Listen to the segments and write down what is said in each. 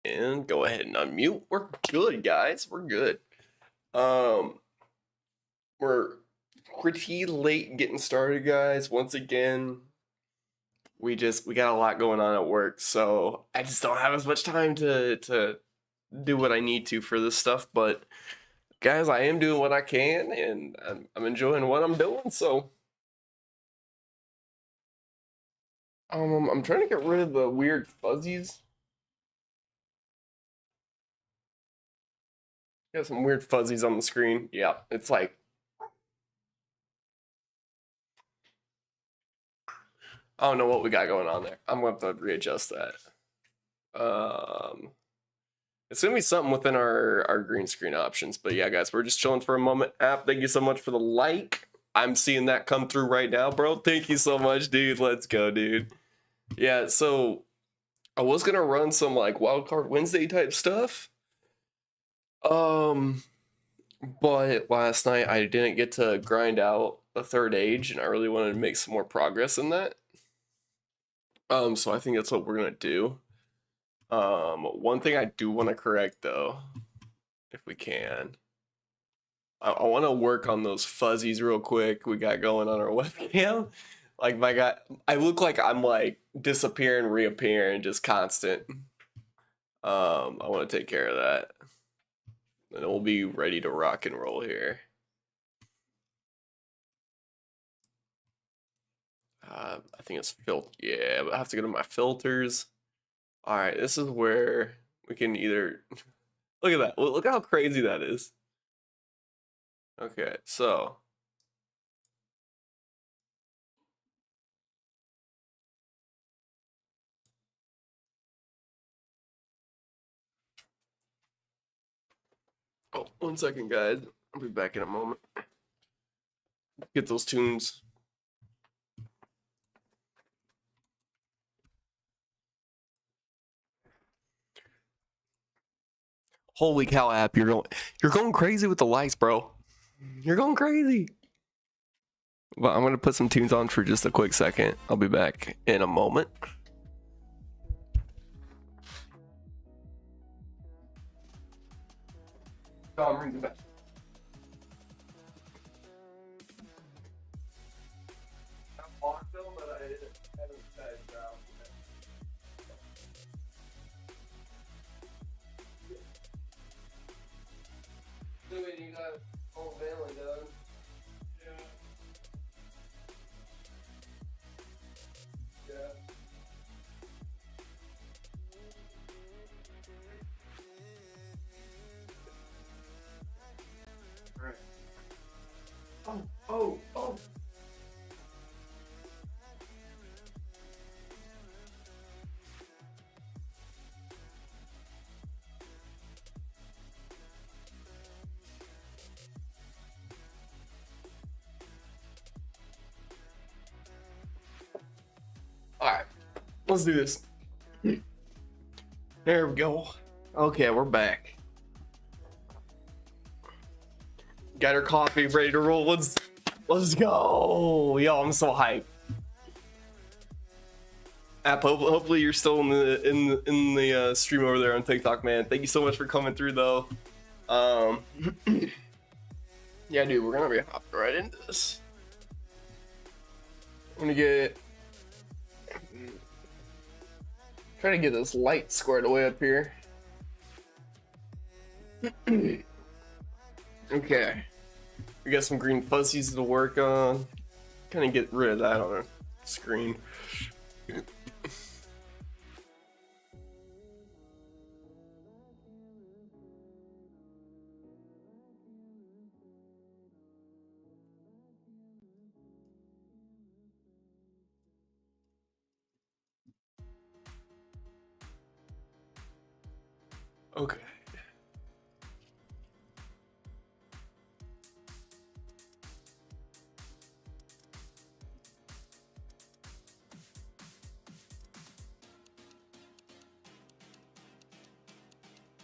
And go ahead and unmute. We're good, guys. We're good. We're pretty late getting started, guys. Once again, we got a lot going on at work, so I just don't have as much time to do what I need to for this stuff. But guys, I am doing what I can, and I'm enjoying what I'm doing. So I'm trying to get rid of the weird fuzzies. Got some weird fuzzies on the screen. Yeah, it's like I don't know what we got going on there. I'm gonna have to readjust that. It's gonna be something within our green screen options. But yeah, guys, we're just chilling for a moment. App, thank you so much for the like. I'm seeing that come through right now, bro. Thank you so much, dude. Let's go, dude. Yeah, so I was gonna run some like wildcard Wednesday type stuff. But last night I didn't get to grind out a third age, and I really wanted to make some more progress in that. So I think that's what we're gonna do. One thing I do want to correct though, if we can, I want to work on those fuzzies real quick we got going on our webcam. Like my God, I look like I'm like disappearing, reappearing, just constant. I want to take care of that, and we'll be ready to rock and roll here. I think it's filter. Yeah, but I have to go to my filters. All right, this is where we can either look at that. Look how crazy that is. Okay, so oh, 1 second, guys. I'll be back in a moment. Get those tunes. Holy cow, app! You're going crazy with the likes, bro. You're going crazy. Well, I'm gonna put some tunes on for just a quick second. I'll be back in a moment. Tom, ring the bell. You got whole family done. Yeah. Yeah. All right. Oh. All right. Let's do this. There we go. Okay, we're back. Got our coffee ready to roll. Let's go. Yo, I'm so hyped. App, hopefully you're still in the stream over there on TikTok, man. Thank you so much for coming through, though. Yeah, dude, we're gonna be hopping right into this. I'm gonna try to get this light squared away up here. Okay, we got some green fuzzies to work on. Kind of get rid of that on our screen. Okay.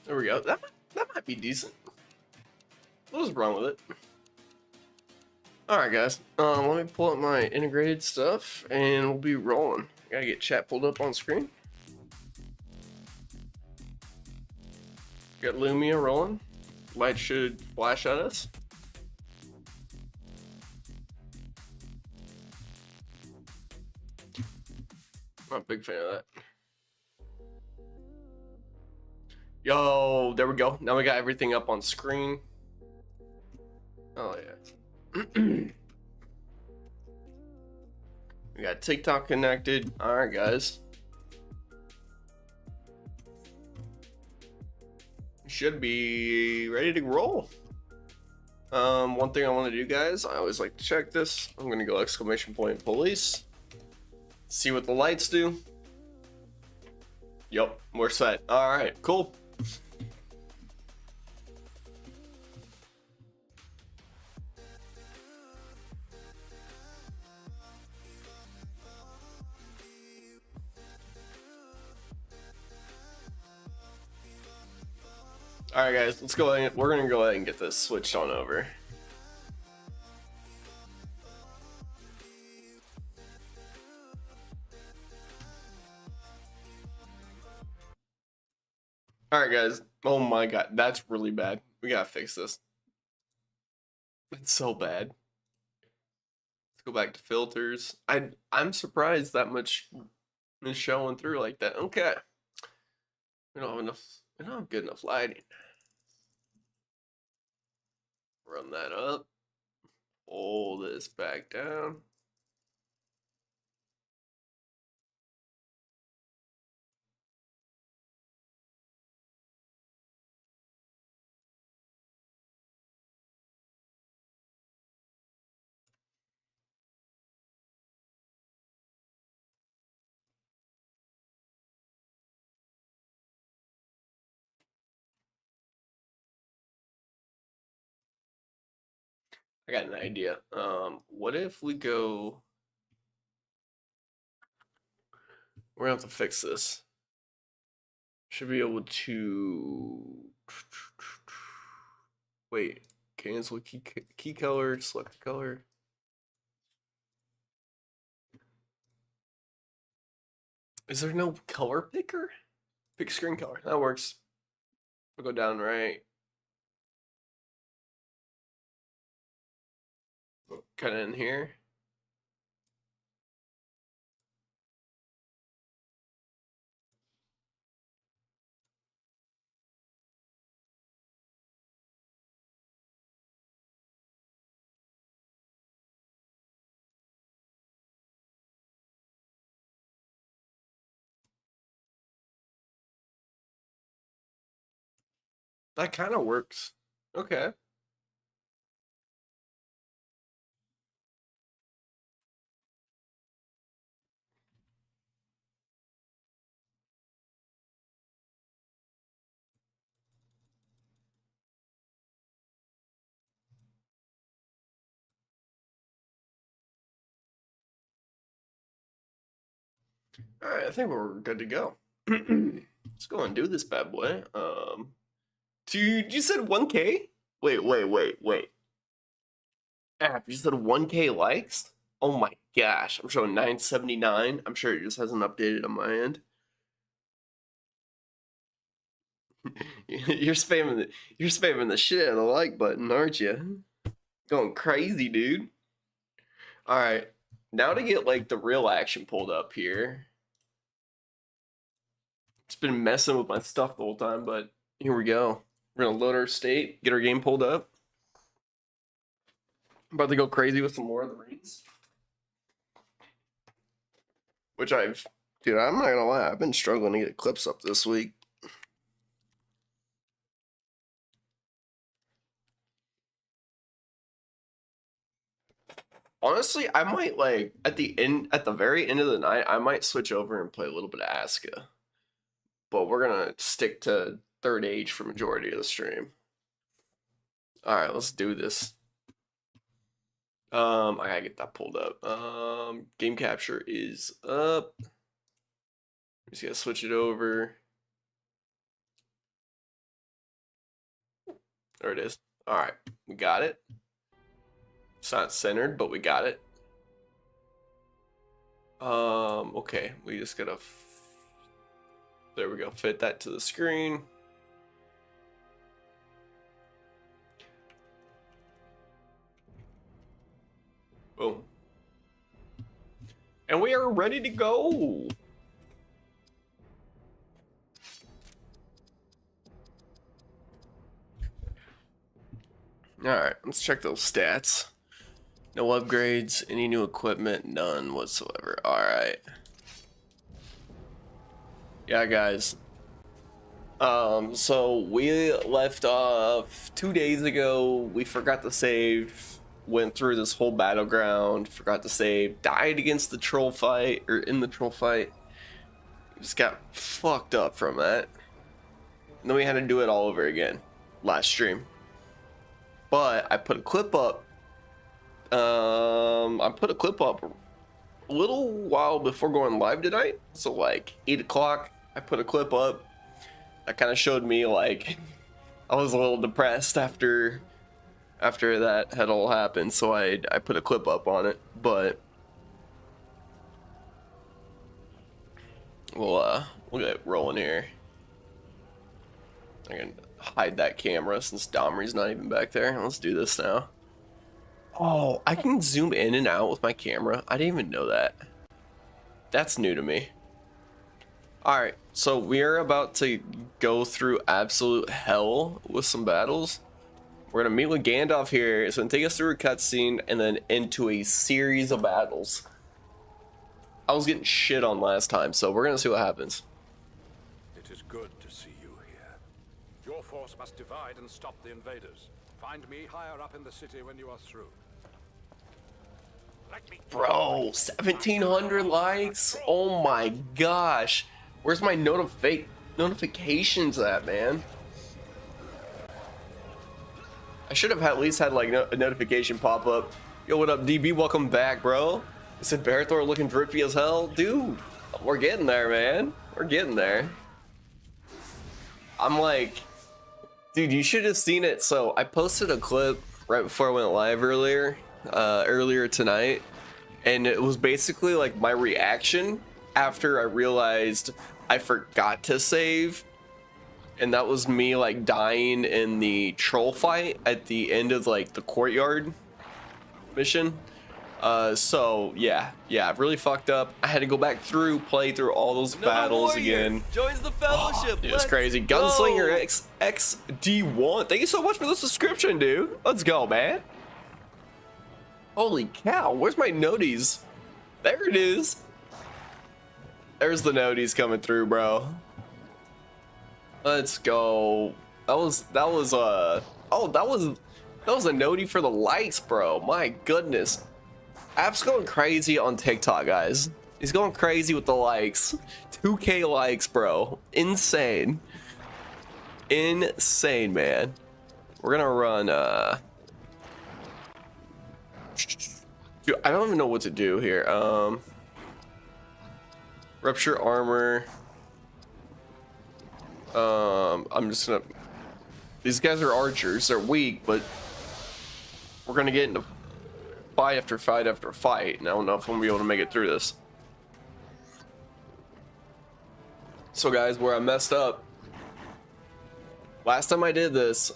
There we go. That might be decent. What was wrong with it? Alright guys, let me pull up my integrated stuff and we'll be rolling. Gotta get chat pulled up on screen. Got Lumia rolling. Light should flash at us. I'm a big fan of that. Yo, there we go. Now we got everything up on screen. Oh yeah. We got TikTok connected. Alright guys. Should be ready to roll. One thing I want to do, guys, I always like to check this. I'm gonna go exclamation point police. See what the lights do. Yep, we're set. Alright, cool. Alright guys, let's go ahead. We're gonna go ahead and get this switched on over. Alright guys, oh my god, that's really bad. We gotta fix this. It's so bad. Let's go back to filters. I'm surprised that much is showing through like that. Okay. We don't have good enough lighting. Run that up. Pull this back down. I got an idea. What if we go? We're gonna have to fix this. Should be able to wait. Cancel key color. Select color. Is there no color picker? Pick screen color. That works. I'll go down right. Cut in here. That kind of works. Okay. All right, I think we're good to go. Let's go and do this bad boy. Dude, you said 1K? Wait. App, you said 1K likes? Oh my gosh, I'm showing 979. I'm sure it just hasn't updated on my end. You're spamming the shit out of the like button, aren't you? Going crazy, dude. All right, now to get like the real action pulled up here. It's been messing with my stuff the whole time, but here we go. We're gonna load our state, get our game pulled up. I'm about to go crazy with some more of the Rings. Which dude, I'm not gonna lie, I've been struggling to get clips up this week. Honestly, I might like at the very end of the night, I might switch over and play a little bit of Aska. But we're gonna stick to third age for majority of the stream. Alright, let's do this. I gotta get that pulled up. Game capture is up. Just gotta switch it over. There it is. All right, we got it. It's not centered, but we got it. Okay, we just gotta. There we go. Fit that to the screen. Boom. And we are ready to go. Alright, let's check those stats. No upgrades, any new equipment, none whatsoever. Alright. Yeah, guys. So we left off 2 days ago. We forgot to save. Went through this whole battleground. Forgot to save. Died against the troll fight, or in the troll fight. Just got fucked up from that. And then we had to do it all over again last stream. But I put a clip up. I put a clip up a little while before going live tonight. So like 8 o'clock, I put a clip up. That kind of showed me like I was a little depressed after that had all happened. So I put a clip up on it. But we'll get rolling here. I can hide that camera since Domry's not even back there. Let's do this now. Oh, I can zoom in and out with my camera. I didn't even know that. That's new to me. Alright, so we're about to go through absolute hell with some battles. We're gonna meet with Gandalf here. It's gonna take us through a cutscene and then into a series of battles. I was getting shit on last time, so we're gonna see what happens. It is good to see you here. Your force must divide and stop the invaders. Find me higher up in the city when you are through. Bro, 1,700 likes? Oh my gosh. Where's my notifications at, man? I should have at least had like a notification pop up. Yo, what up, DB? Welcome back, bro. Is it Barathor looking drippy as hell? Dude, we're getting there, man. We're getting there. I'm like, dude, you should have seen it. So I posted a clip right before I went live earlier tonight, and it was basically like my reaction after I realized I forgot to save, and that was me like dying in the troll fight at the end of like the courtyard mission. So yeah, really fucked up. I had to go back through, play through all those battles again. Joins the fellowship. Dude, it's crazy. Gunslinger XD1. Thank you so much for the subscription, dude. Let's go, man. Holy cow, where's my noties? There it is. There's the noties coming through, bro. Let's go. That was a notie for the likes, bro. My goodness. App's going crazy on TikTok, guys. He's going crazy with the likes. 2K likes, bro. Insane. Insane, man. We're gonna run dude, I don't even know what to do here. Rupture armor. I'm just gonna, these guys are archers, they're weak, but we're gonna get into fight after fight after fight, and I don't know if I'm gonna be able to make it through this. So guys, where I messed up last time I did this,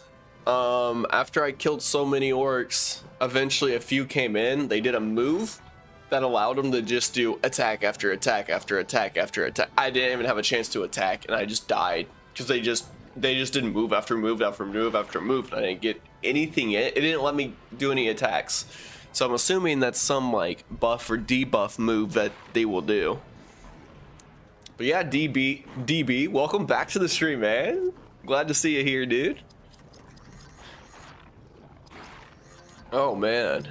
after I killed so many orcs, eventually a few came in. They did a move that allowed them to just do attack after attack after attack after attack. I didn't even have a chance to attack, and I just died because they just didn't move after move after move after move, and I didn't get anything in. It didn't let me do any attacks. So I'm assuming that's some like buff or debuff move that they will do. But yeah, DB, welcome back to the stream, man. Glad to see you here, dude. Oh man.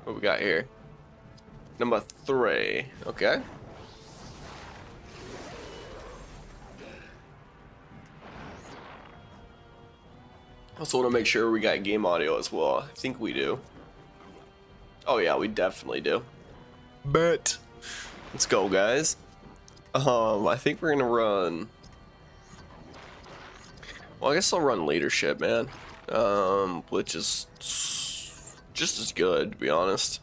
What we got here? Number 3. Okay. Also want to make sure we got game audio as well. I think we do. Oh yeah, we definitely do. But let's go, guys. I think we're gonna run Well, I guess I'll run leadership, man. Which is just as good, to be honest.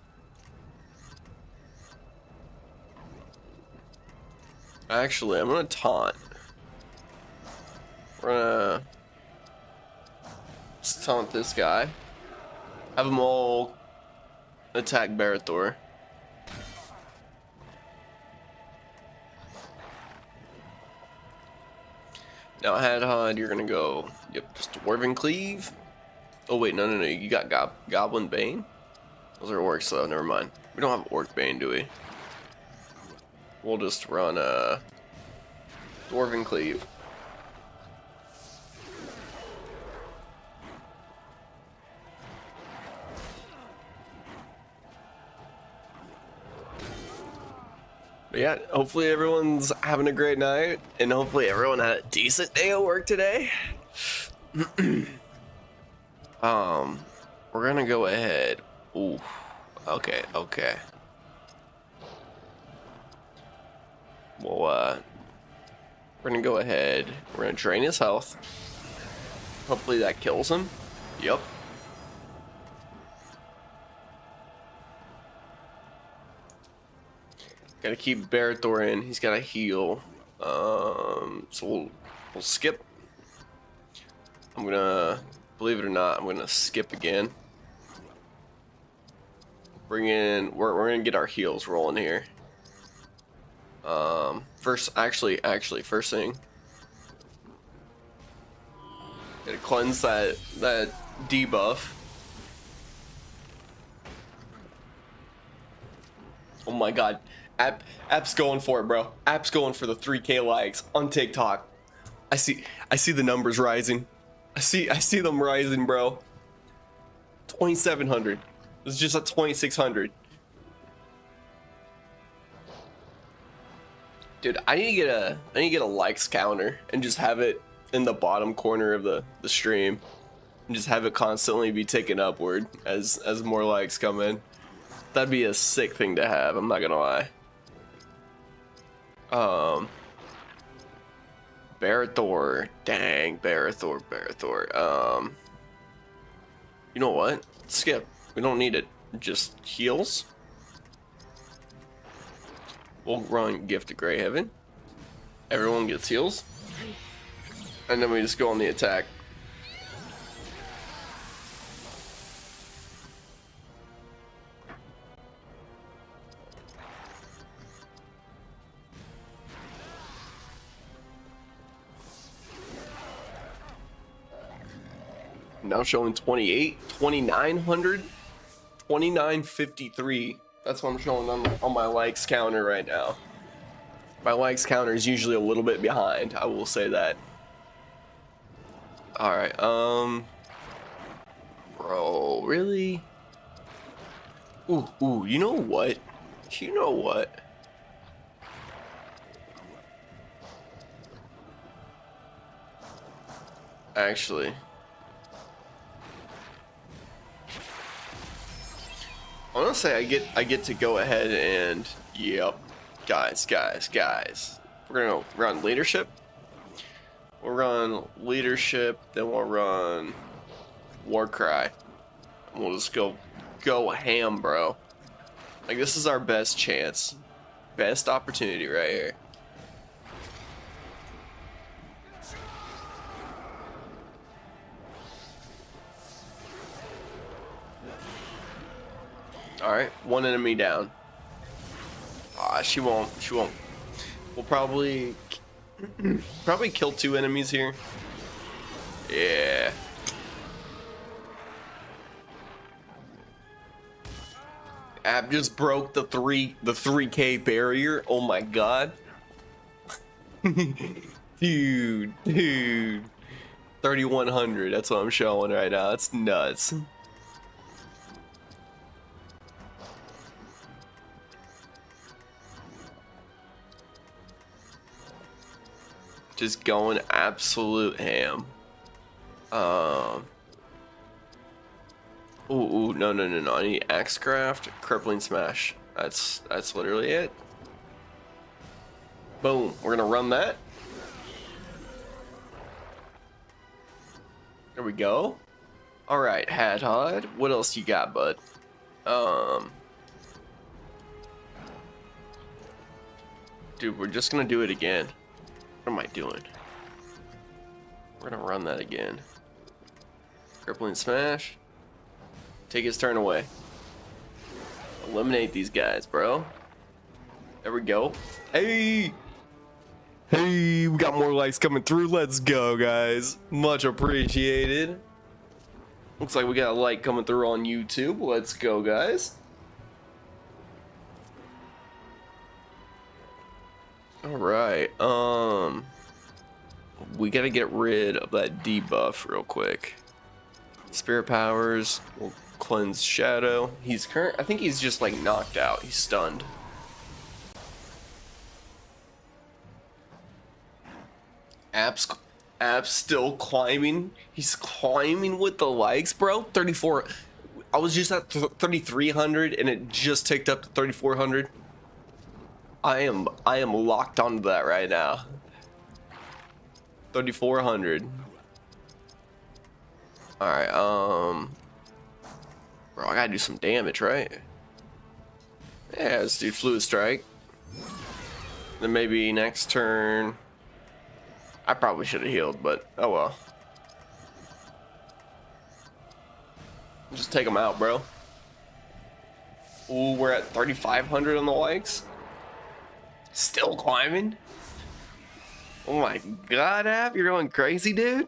Actually, I'm gonna taunt. We're gonna just taunt this guy. Have them all attack Barathor. Now, Hadhod, you're gonna go. Yep, just Dwarven Cleave. Oh wait, no, you got Goblin Bane. Those are orcs though. Never mind. We don't have Orc Bane, do we? We'll just run Dwarven Cleave. But yeah, hopefully everyone's having a great night, and hopefully everyone had a decent day of work today. We're gonna go ahead. Ooh, okay. Well, we're gonna go ahead. We're gonna drain his health. Hopefully that kills him. Yep. Gotta keep Barathor in. He's gotta heal. So we'll skip. I'm gonna, believe it or not, I'm gonna skip again. Bring in. We're gonna get our heals rolling here. First thing. Gotta cleanse that debuff. Oh my god. App's going for it, bro. App's going for the 3K likes on TikTok. I see the numbers rising. I see them rising, bro. 2,700. It's just at 2,600. Dude, I need to get a likes counter and just have it in the bottom corner of the stream, and just have it constantly be ticking upward as more likes come in. That'd be a sick thing to have. I'm not gonna lie. Barathor. Dang, Barathor. You know what? Skip. We don't need it. Just heals. We'll run Gift of Grey Heaven. Everyone gets heals. And then we just go on the attack. Now showing 2,900, 2,953. That's what I'm showing on my likes counter right now. My likes counter is usually a little bit behind, I will say that. Alright, bro, really? Ooh, you know what? Actually, I want to say I get to go ahead and, yep, guys. We're gonna run leadership. We'll run leadership, then we'll run Warcry. And we'll just go ham, bro. Like, this is our best chance, best opportunity right here. Alright, one enemy down. She won't. We'll probably kill 2 enemies here. Yeah. App just broke the 3K barrier. Oh my god. Dude. 3,100. That's what I'm showing right now. That's nuts. Just going absolute ham. Ooh, no. I need Axecraft, Crippling Smash. That's literally it. Boom. We're gonna run that. There we go. All right, Hadhod. What else you got, bud? Dude, we're just gonna do it again. What am I doing? We're gonna run that again. Crippling smash. Take his turn away. Eliminate these guys, bro. There we go. Hey! Hey, we got more likes coming through. Let's go, guys. Much appreciated. Looks like we got a like coming through on YouTube. Let's go, guys. All right. We gotta get rid of that debuff real quick. Spirit powers. We'll cleanse shadow. I think he's just like knocked out. He's stunned. App's still climbing. He's climbing with the likes, bro. 34. I was just at 3,300 and it just ticked up to 3,400. I am locked onto that right now. 3,400. All right. Bro, I gotta do some damage, right? Yeah, let's do fluid strike. Then maybe next turn. I probably should have healed, but oh well. Just take them out, bro. Ooh, we're at 3,500 on the likes. Still climbing. Oh my god, App, you're going crazy, dude.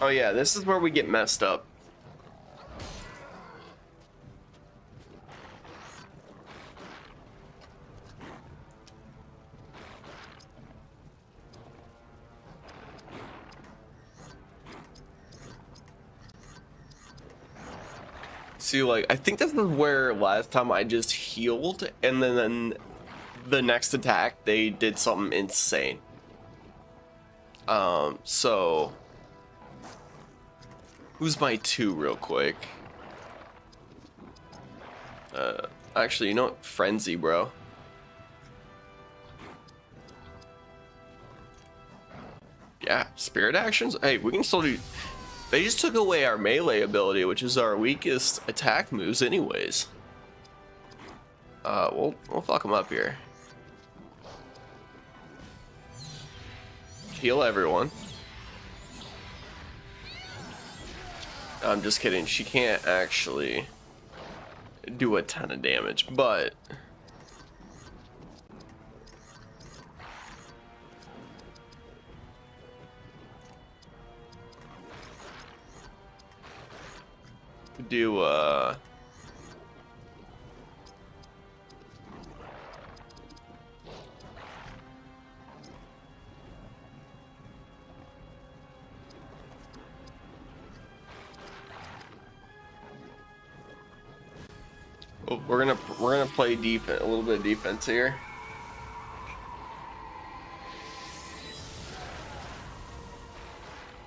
Oh yeah, this is where we get messed up. See, like, I think this is where last time I just healed, and then the next attack, they did something insane. So... Who's my 2 real quick? Actually, you know what? Frenzy, bro. Yeah, spirit actions? Hey, we can still do... They just took away our melee ability, which is our weakest attack moves anyways. We'll fuck them up here. Heal everyone. I'm just kidding. She can't actually do a ton of damage, but... do oh, we're gonna play defense, a little bit of defense here.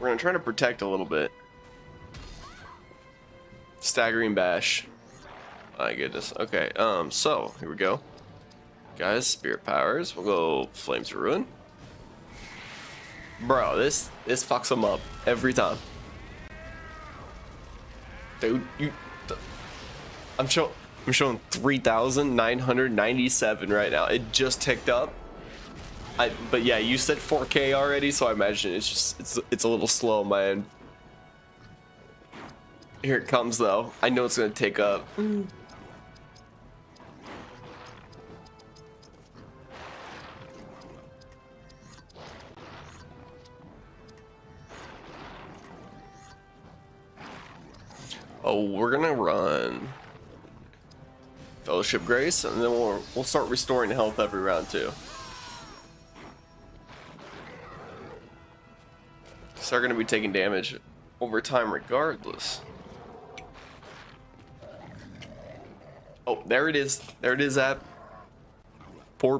We're gonna try to protect a little bit. Staggering bash. My goodness. Okay, so here we go. Guys, spirit powers. We'll go Flames of Ruin. Bro, this fucks them up every time. Dude, I'm showing 3,997 right now. It just ticked up. But yeah, you said 4K already, so I imagine it's a little slow on my end. Here it comes though. I know it's gonna take up. Oh, we're gonna run Fellowship Grace, and then we'll start restoring health every round too. So they're gonna be taking damage over time regardless. Oh, there it is. There it is at we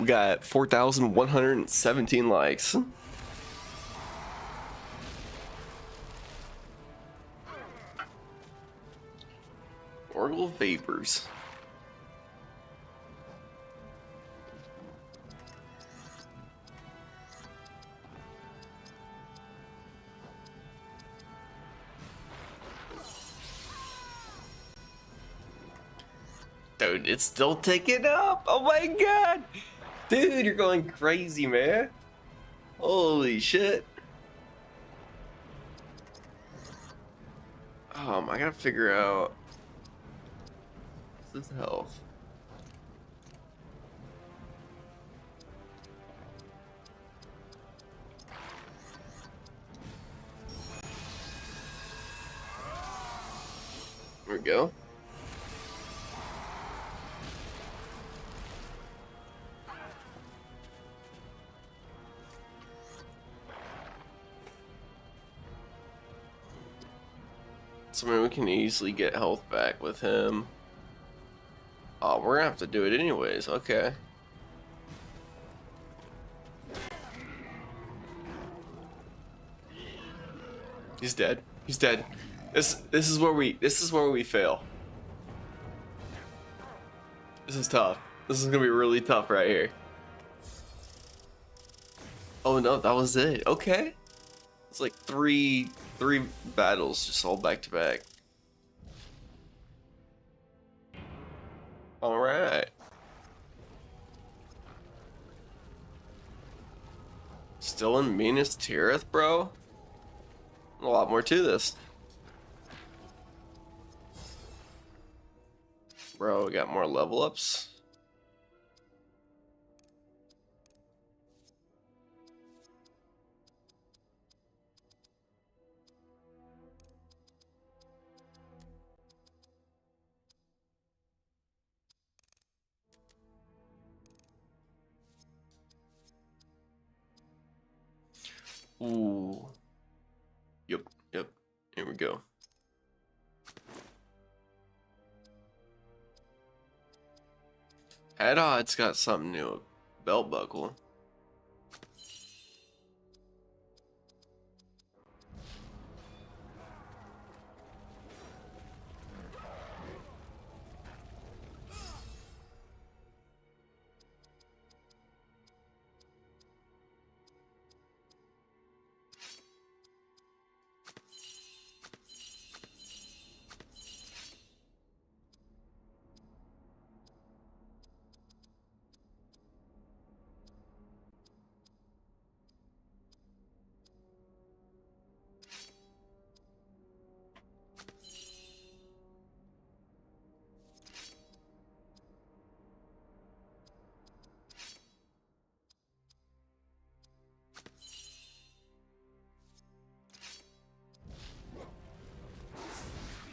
got 4,117 likes. Oracle of Vapors. Dude, it's still ticking up. Oh my god. Dude, you're going crazy, man. Holy shit. I gotta figure out what's his health. There we go. So I mean, we can easily get health back with him. Oh, we're gonna have to do it anyways. Okay. He's dead. He's dead. This is where we fail. This is tough. This is gonna be really tough right here. Oh no, that was it. Okay. It's like three battles just all back to back. All right. Still in Minas Tirith, bro? A lot more to this. Bro, we got more level ups. Ooh. Yep. Here we go. Head Odds got something new. Belt buckle.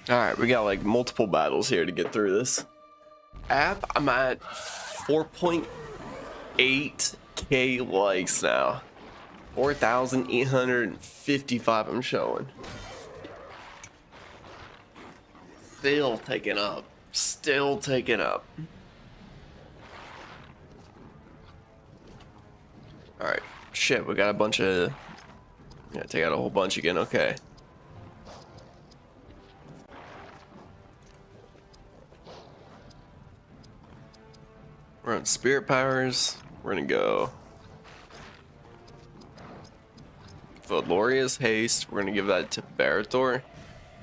Alright, we got like multiple battles here to get through this. App, I'm at 4.8k likes now. 4,855 I'm showing. Still taking up. Still taking up. Alright. Shit, we got a bunch of... Gotta take out a whole bunch again, okay. We're on Spirit Powers. We're gonna go Valoria's Haste. We're gonna give that to Barathor.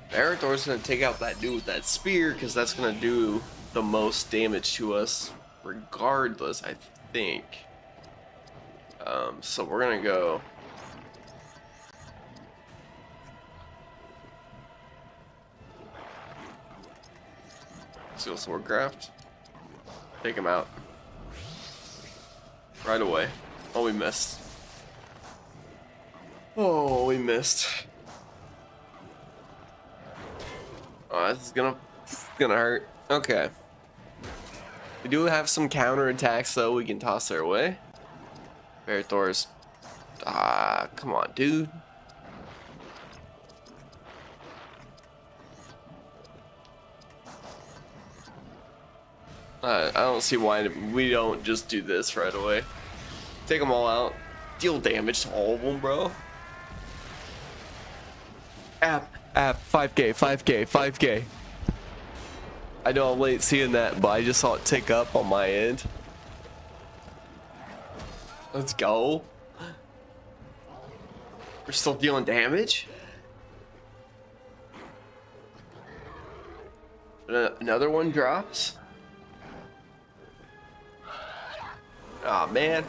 Barathor's gonna take out that dude with that spear because that's gonna do the most damage to us regardless, I think. So we're gonna go Seal Swordcraft. Take him out. Right away. Oh, we missed. Oh, we missed. Oh, this is gonna hurt. Okay. We do have some counter attacks though we can toss their way. Barathor's... come on, dude. I don't see why we don't just do this right away. Take them all out. Deal damage to all of them, bro. App, 5k, 5k, 5k. I know I'm late seeing that, but I just saw it tick up on my end. Let's go. We're still dealing damage. Another one drops. Aw, man.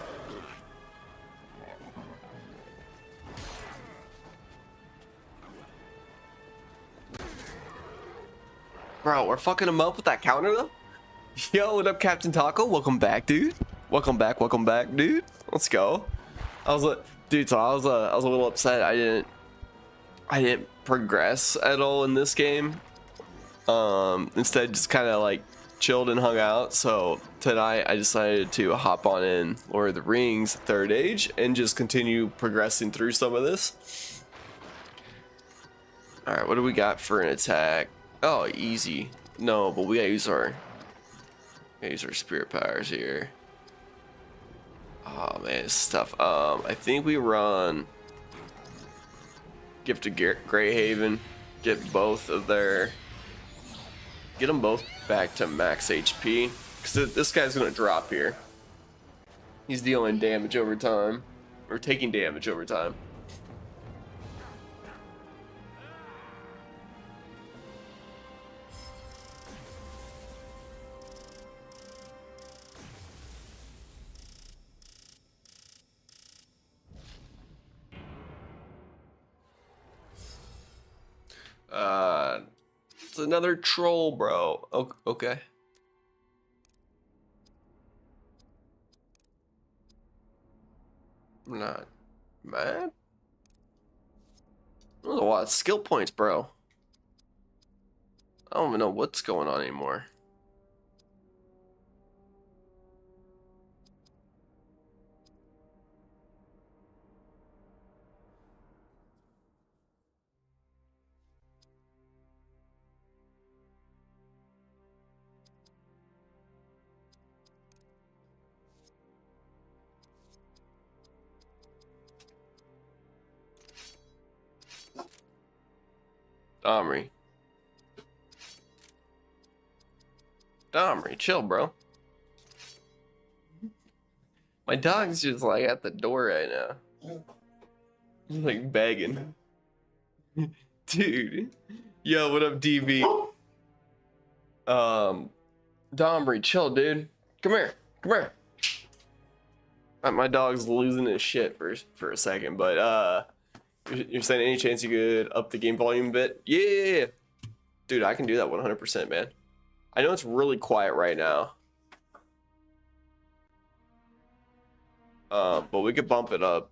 Bro, we're fucking him up with that counter though. Yo, what up, Captain Taco? Welcome back, dude. Welcome back, dude. Let's go. Dude, so I was a little upset. I didn't progress at all in this game. Instead, just kind of like chilled and hung out. So tonight, I decided to hop on in Lord of the Rings Third Age and just continue progressing through some of this. All right, what do we got for an attack? Oh, easy. No, but we gotta use our spirit powers here. Oh man, it's tough. I think we run Gift of Greyhaven, get them both back to max HP, because this guy's gonna drop here. He's dealing damage over time, or taking damage over time. It's another troll, bro. Okay. I'm not mad. There's a lot of skill points, bro. I don't even know what's going on anymore. Domri, chill, bro. My dog's just like at the door right now. He's like begging. Dude. Yo, what up, DB? Domri, chill, dude. Come here. My dog's losing his shit for a second, but you're saying any chance you could up the game volume a bit? Yeah. Dude, I can do that 100%, man. I know it's really quiet right now. But we could bump it up.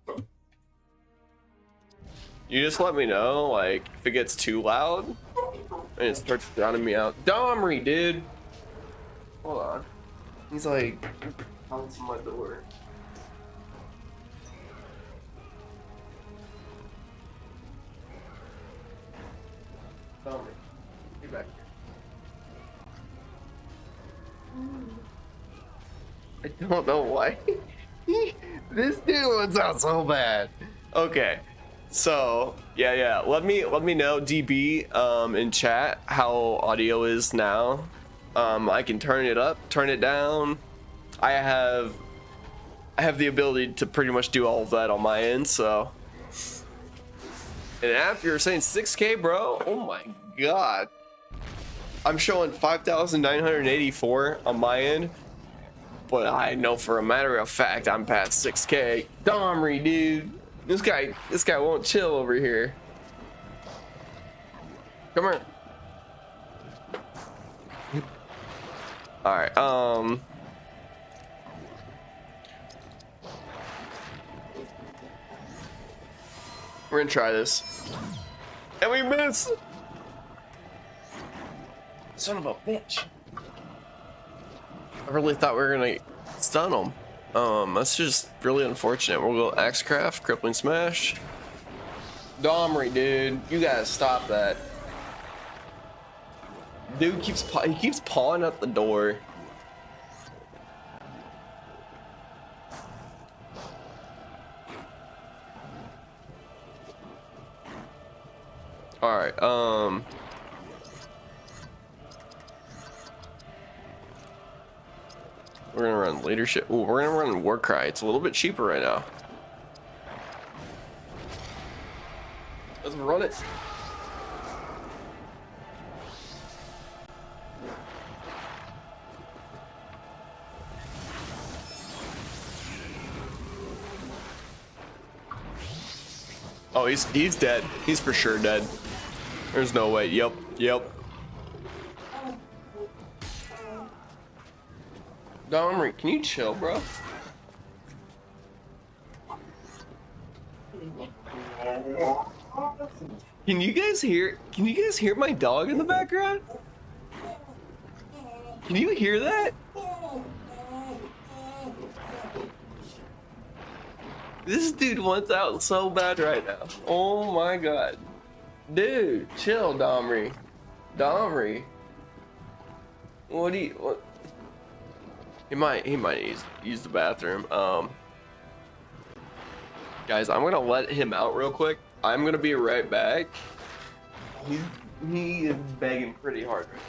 You just let me know, like, if it gets too loud and it starts drowning me out. Domri, dude! Hold on. He's like, bouncing my door. Domri, get back here. I don't know why. This dude wants out so bad. Okay, so yeah. Let me know, DB, in chat how audio is now. I can turn it up, turn it down. I have the ability to pretty much do all of that on my end. So, and after you're saying 6K, bro. Oh my god. I'm showing 5,984 on my end. But I know for a matter of fact I'm past 6K. Domri, dude. This guy won't chill over here. Come here. Alright, we're gonna try this. And we missed! Son of a bitch. I really thought we were gonna stun him. That's just really unfortunate. We'll go Axecraft, Crippling Smash. Domri, dude, you gotta stop that. Dude keeps pawing at the door. All right, we're gonna run leadership. Ooh, we're gonna run Warcry. It's a little bit cheaper right now. Let's run it. Oh, he's dead. He's for sure dead. There's no way. Yep. Domry, can you chill, bro? Can you guys hear my dog in the background? Can you hear that? This dude wants out so bad right now. Oh my god. Dude, chill, Domry. Domry. What? He might use the bathroom. Guys, I'm gonna let him out real quick. I'm gonna be right back. He is begging pretty hard right now.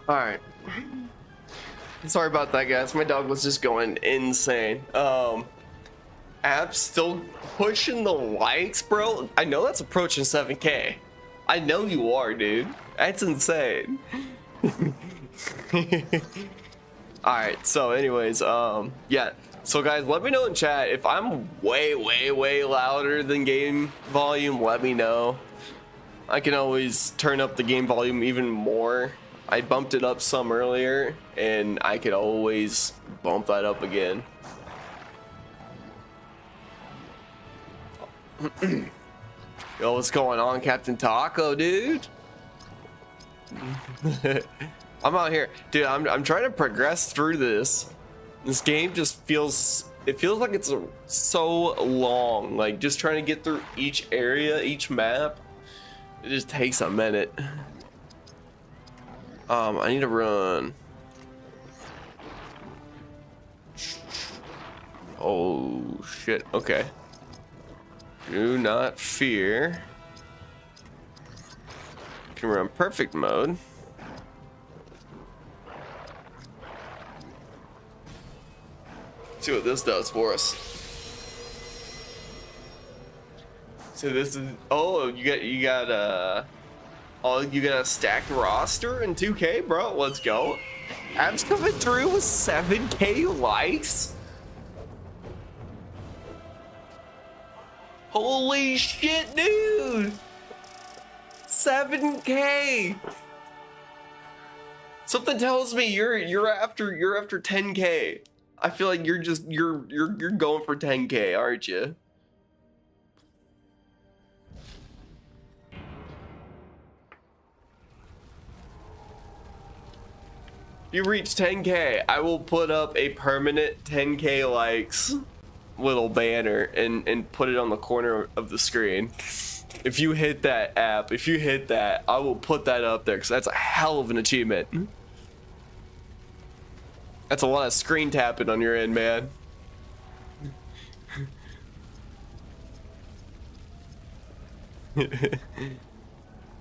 All right. Sorry about that, guys. My dog was just going insane. App's still pushing the likes, bro. I know that's approaching 7K. I know you are, dude. That's insane. All right. So, anyways, yeah. So, guys, let me know in chat if I'm way louder than game volume. Let me know. I can always turn up the game volume even more. I bumped it up some earlier, and I could always bump that up again. Yo, what's going on, Captain Taco, dude? I'm out here, dude. I'm trying to progress through this. This game just feels like it's so long. Like just trying to get through each area, each map. It just takes a minute. I need to run. Oh shit. Okay. Do not fear. Can run perfect mode. See what this does for us. So this is you got a stacked roster in 2K, bro. Let's go. Ab's coming through with 7K likes. Holy shit, dude. 7K. Something tells me you're after 10K. I feel like you're going for 10K, aren't you? You reach 10K, I will put up a permanent 10K likes little banner and put it on the corner of the screen. If you hit that app, if you hit that, I will put that up there because that's a hell of an achievement. That's a lot of screen tapping on your end, man.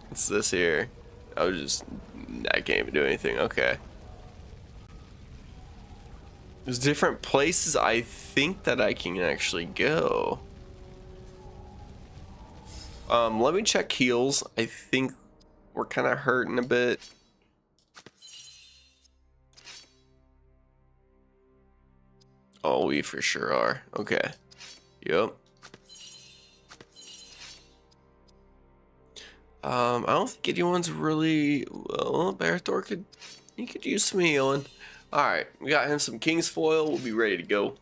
What's this here? I can't even do anything. Okay. There's different places I think that I can actually go. Let me check heals. I think we're kind of hurting a bit. Oh, we for sure are. Okay. Yep. I don't think anyone's really. Well, Bearthor could use some healing. All right, we got him some King's Foil. We'll be ready to go.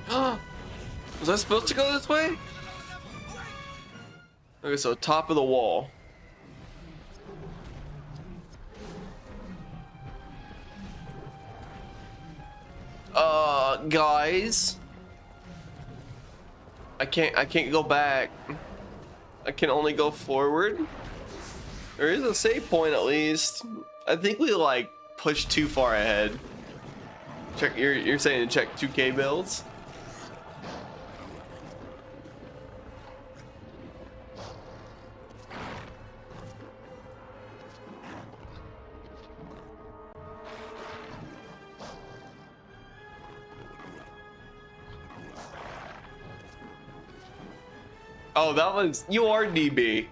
Was I supposed to go this way? Okay, so top of the wall. Guys, I can't go back. I can only go forward. There is a save point at least. I think we like pushed too far ahead. Check, you're saying to check 2K builds? Oh, that was, you are DB.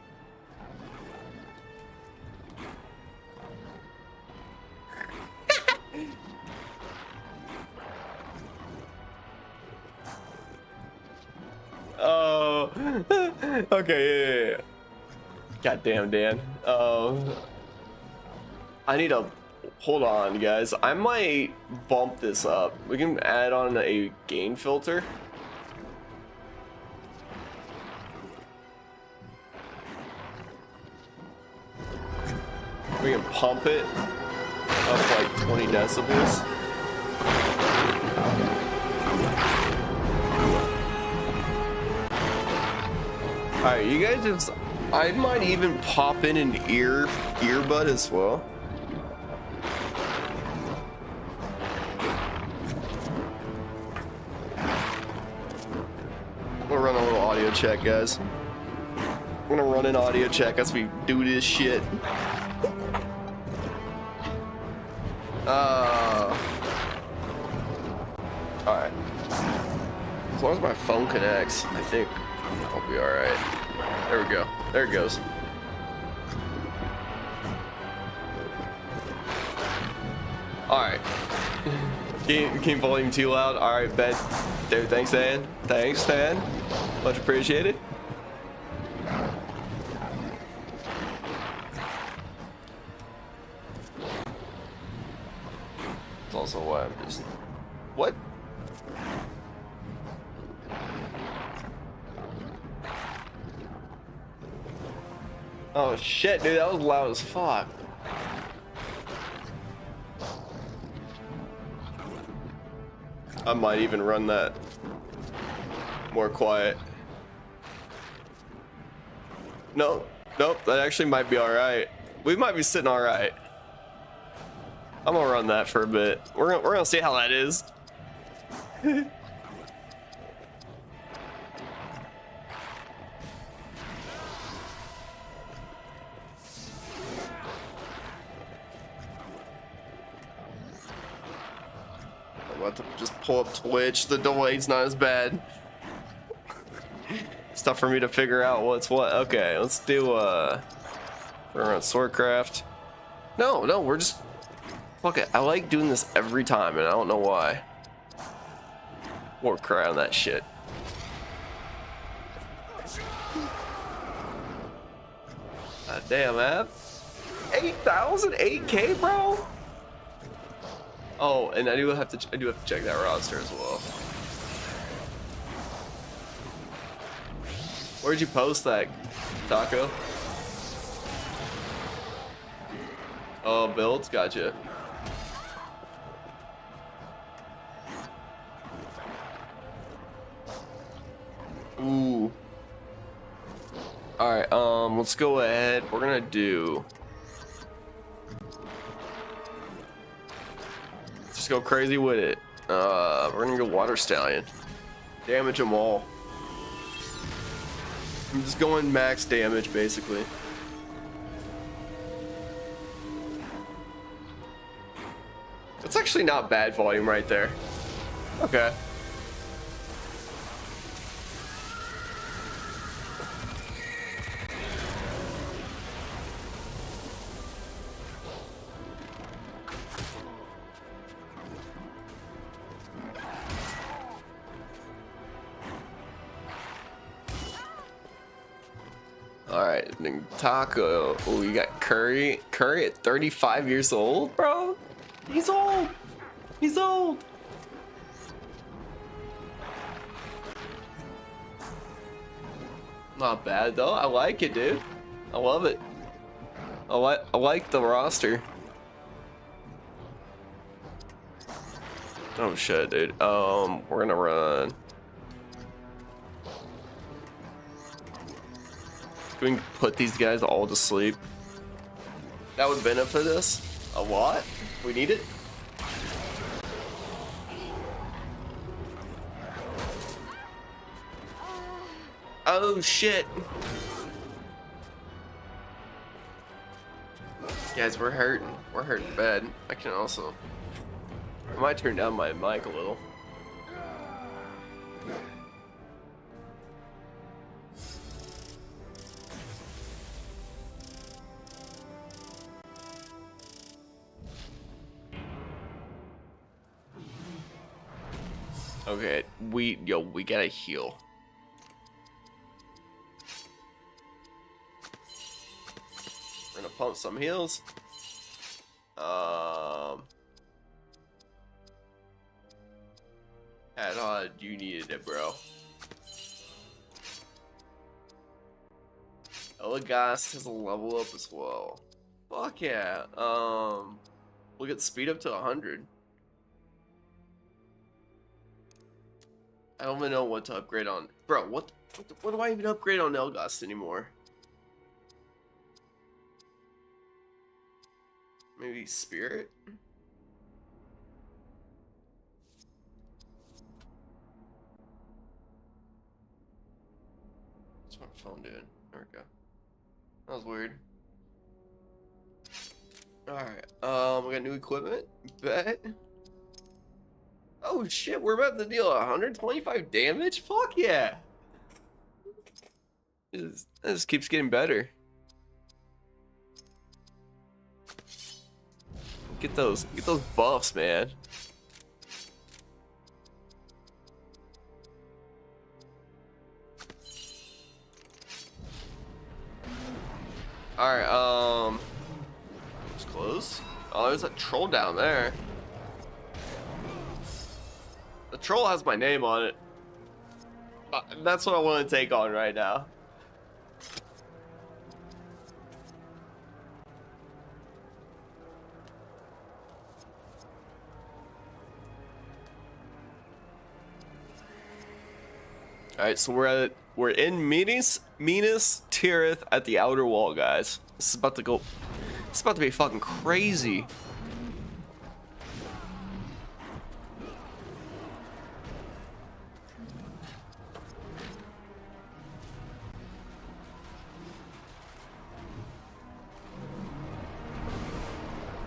Oh, okay, yeah. Goddamn, Dan. I need to, hold on, guys. I might bump this up. We can add on a gain filter. We can pump it up like 20 decibels. Alright, you guys just, I might even pop in an earbud as well. We'll run a little audio check, guys. We're gonna run an audio check as we do this shit. Alright. As long as my phone connects, I think I'll be alright. There we go. There it goes. Alright. Game volume too loud. Alright, Ben. Dude, thanks, Dan. Thanks, Dan. Much appreciated. It's also why I'm just... What? Oh shit, dude, that was loud as fuck. I might even run that more quiet. No, nope, that actually might be alright. We might be sitting alright. I'm gonna run that for a bit. We're gonna see how that is. I'm about to just pull up Twitch. The delay's not as bad. It's tough for me to figure out what's what. Okay, let's do we're on Swordcraft. No, we're just fuck it. I like doing this every time and I don't know why. War cry on that shit. God damn, man. 8,000, 8K, bro. Oh, and I do have to check that roster as well. Where'd you post that, Taco? Oh, builds, gotcha. Ooh. All right, let's go ahead. We're gonna do. Just go crazy with it. We're gonna go Water Stallion. Damage them all. I'm just going max damage, basically. That's actually not bad volume right there. Okay. Alright, then Taco. Oh, you got Curry. Curry at 35 years old, bro? He's old. He's old. Not bad though. I like it, dude. I love it. I like the roster. Oh shit, dude. We're gonna run. Can we put these guys all to sleep? That would benefit us a lot. We need it. Oh shit. Guys, we're hurting. We're hurting bad. I can also... I might turn down my mic a little. Okay, we gotta heal. We're gonna pump some heals. Ad you needed it, bro. Elagast has a level up as well. Fuck yeah. We'll get speed up to 100. I don't even know what to upgrade on. Bro, what do I even upgrade on Elagast anymore? Maybe Spirit? What's my phone doing? There we go. That was weird. Alright, we got new equipment. Bet. Oh shit, we're about to deal 125 damage? Fuck yeah! This keeps getting better. Get those buffs, man. Alright, it's close. Oh, there's a troll down there. The troll has my name on it. That's what I want to take on right now. Alright, so we're in Minas Tirith at the outer wall, guys. This is about to be fucking crazy.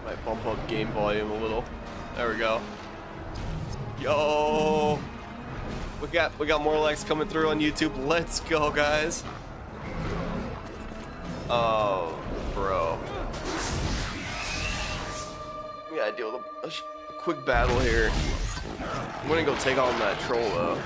Might bump up game volume a little. There we go. Yo! We got more likes coming through on YouTube. Let's go, guys. Oh, bro. We gotta deal with a quick battle here. I'm gonna go take on that troll, though.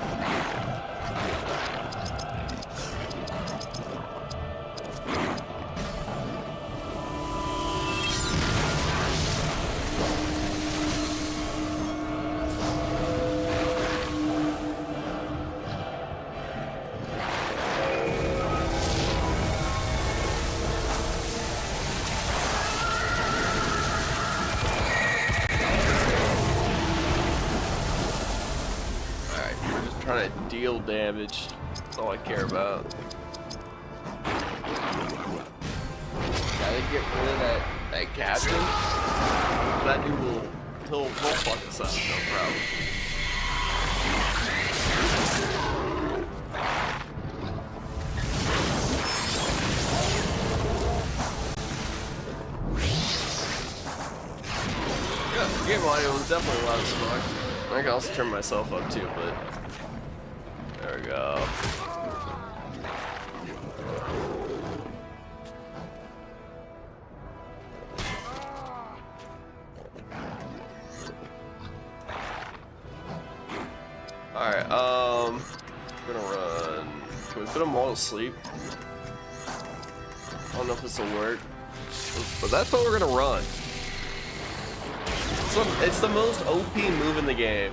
Trying to deal damage. That's all I care about. Gotta get rid of that captain. That dude he'll fuck us up, no problem. Yeah, the game audio was definitely loud as fuck. I can also turn myself up too, but there we go. Alright, I'm gonna run. Can we put them all to sleep? I don't know if this will work, but that's what we're gonna run. It's the most OP move in the game.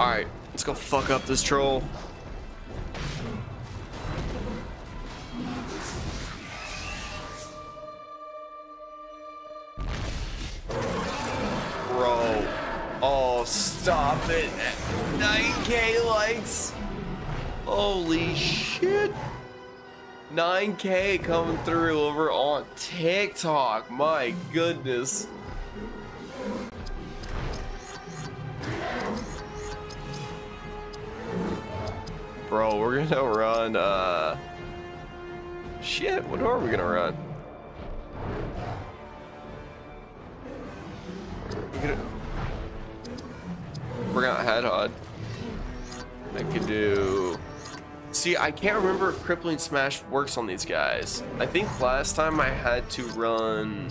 Alright, let's go fuck up this troll. Bro. Oh, stop it. 9K likes. Holy shit. 9K coming through over on TikTok. My goodness. Bro, we're gonna run, shit, what are we gonna run? We're gonna head on. I could do... See, I can't remember if Crippling Smash works on these guys. I think last time I had to run...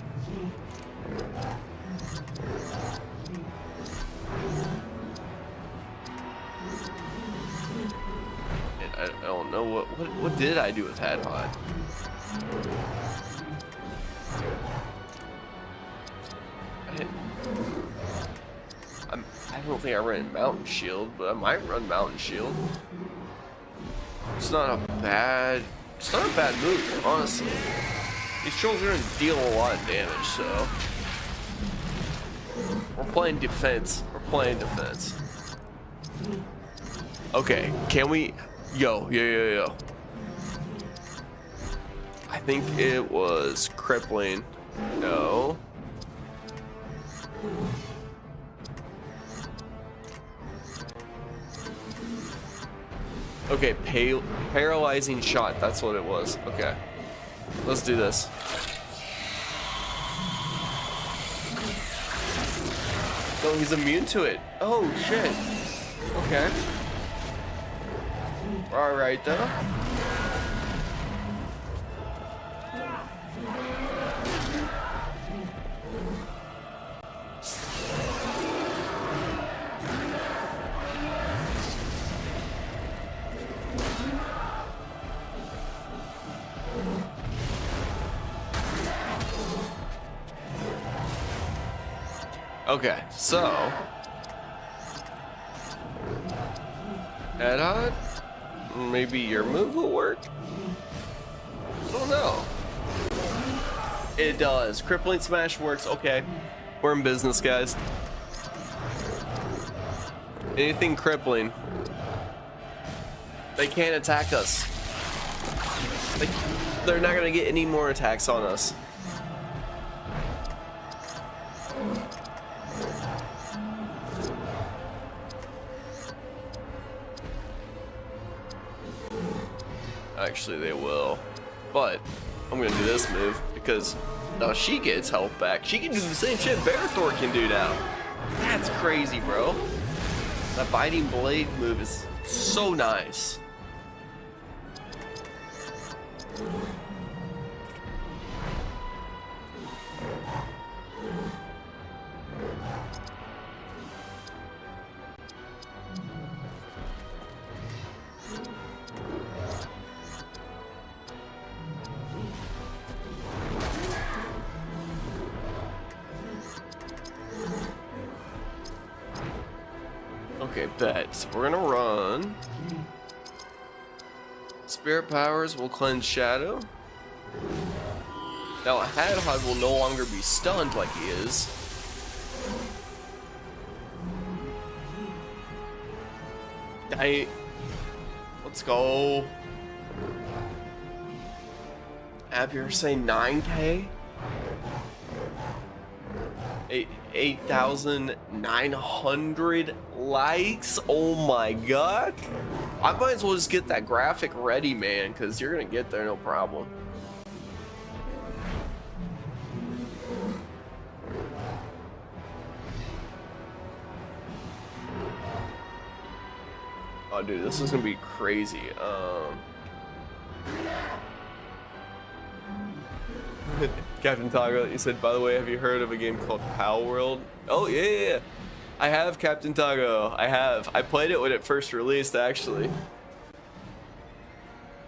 I don't know what did I do with Headhot? I don't think I ran Mountain Shield, but I might run Mountain Shield. It's not a bad move, honestly. These trolls are gonna deal a lot of damage, so we're playing defense. We're playing defense. Okay, can we? Yo. I think it was crippling. No. Okay, paralyzing shot. That's what it was. Okay, let's do this. No, he's immune to it. Oh shit. Okay. All right though. Okay, so Headhot, maybe your move will work. I don't know. It does. Crippling Smash works. Okay, we're in business, guys. Anything crippling, they can't attack us. They're not gonna get any more attacks on us. Actually, they will, but I'm gonna do this move because now she gets health back. She can do the same shit Barathor can do now. That's crazy, bro. That biting blade move is so nice. Okay, bet. So we're gonna run. Spirit powers will cleanse shadow. Now Headhot will no longer be stunned like he is. Let's go. App, you're saying 9K? 8,900 likes? Oh my god. I might as well just get that graphic ready, man, because you're gonna get there no problem. Oh dude, this is gonna be crazy. Captain Tago, you said, by the way, have you heard of a game called Pal World? Oh, yeah. I have, Captain Tago. I have. I played it when it first released, actually.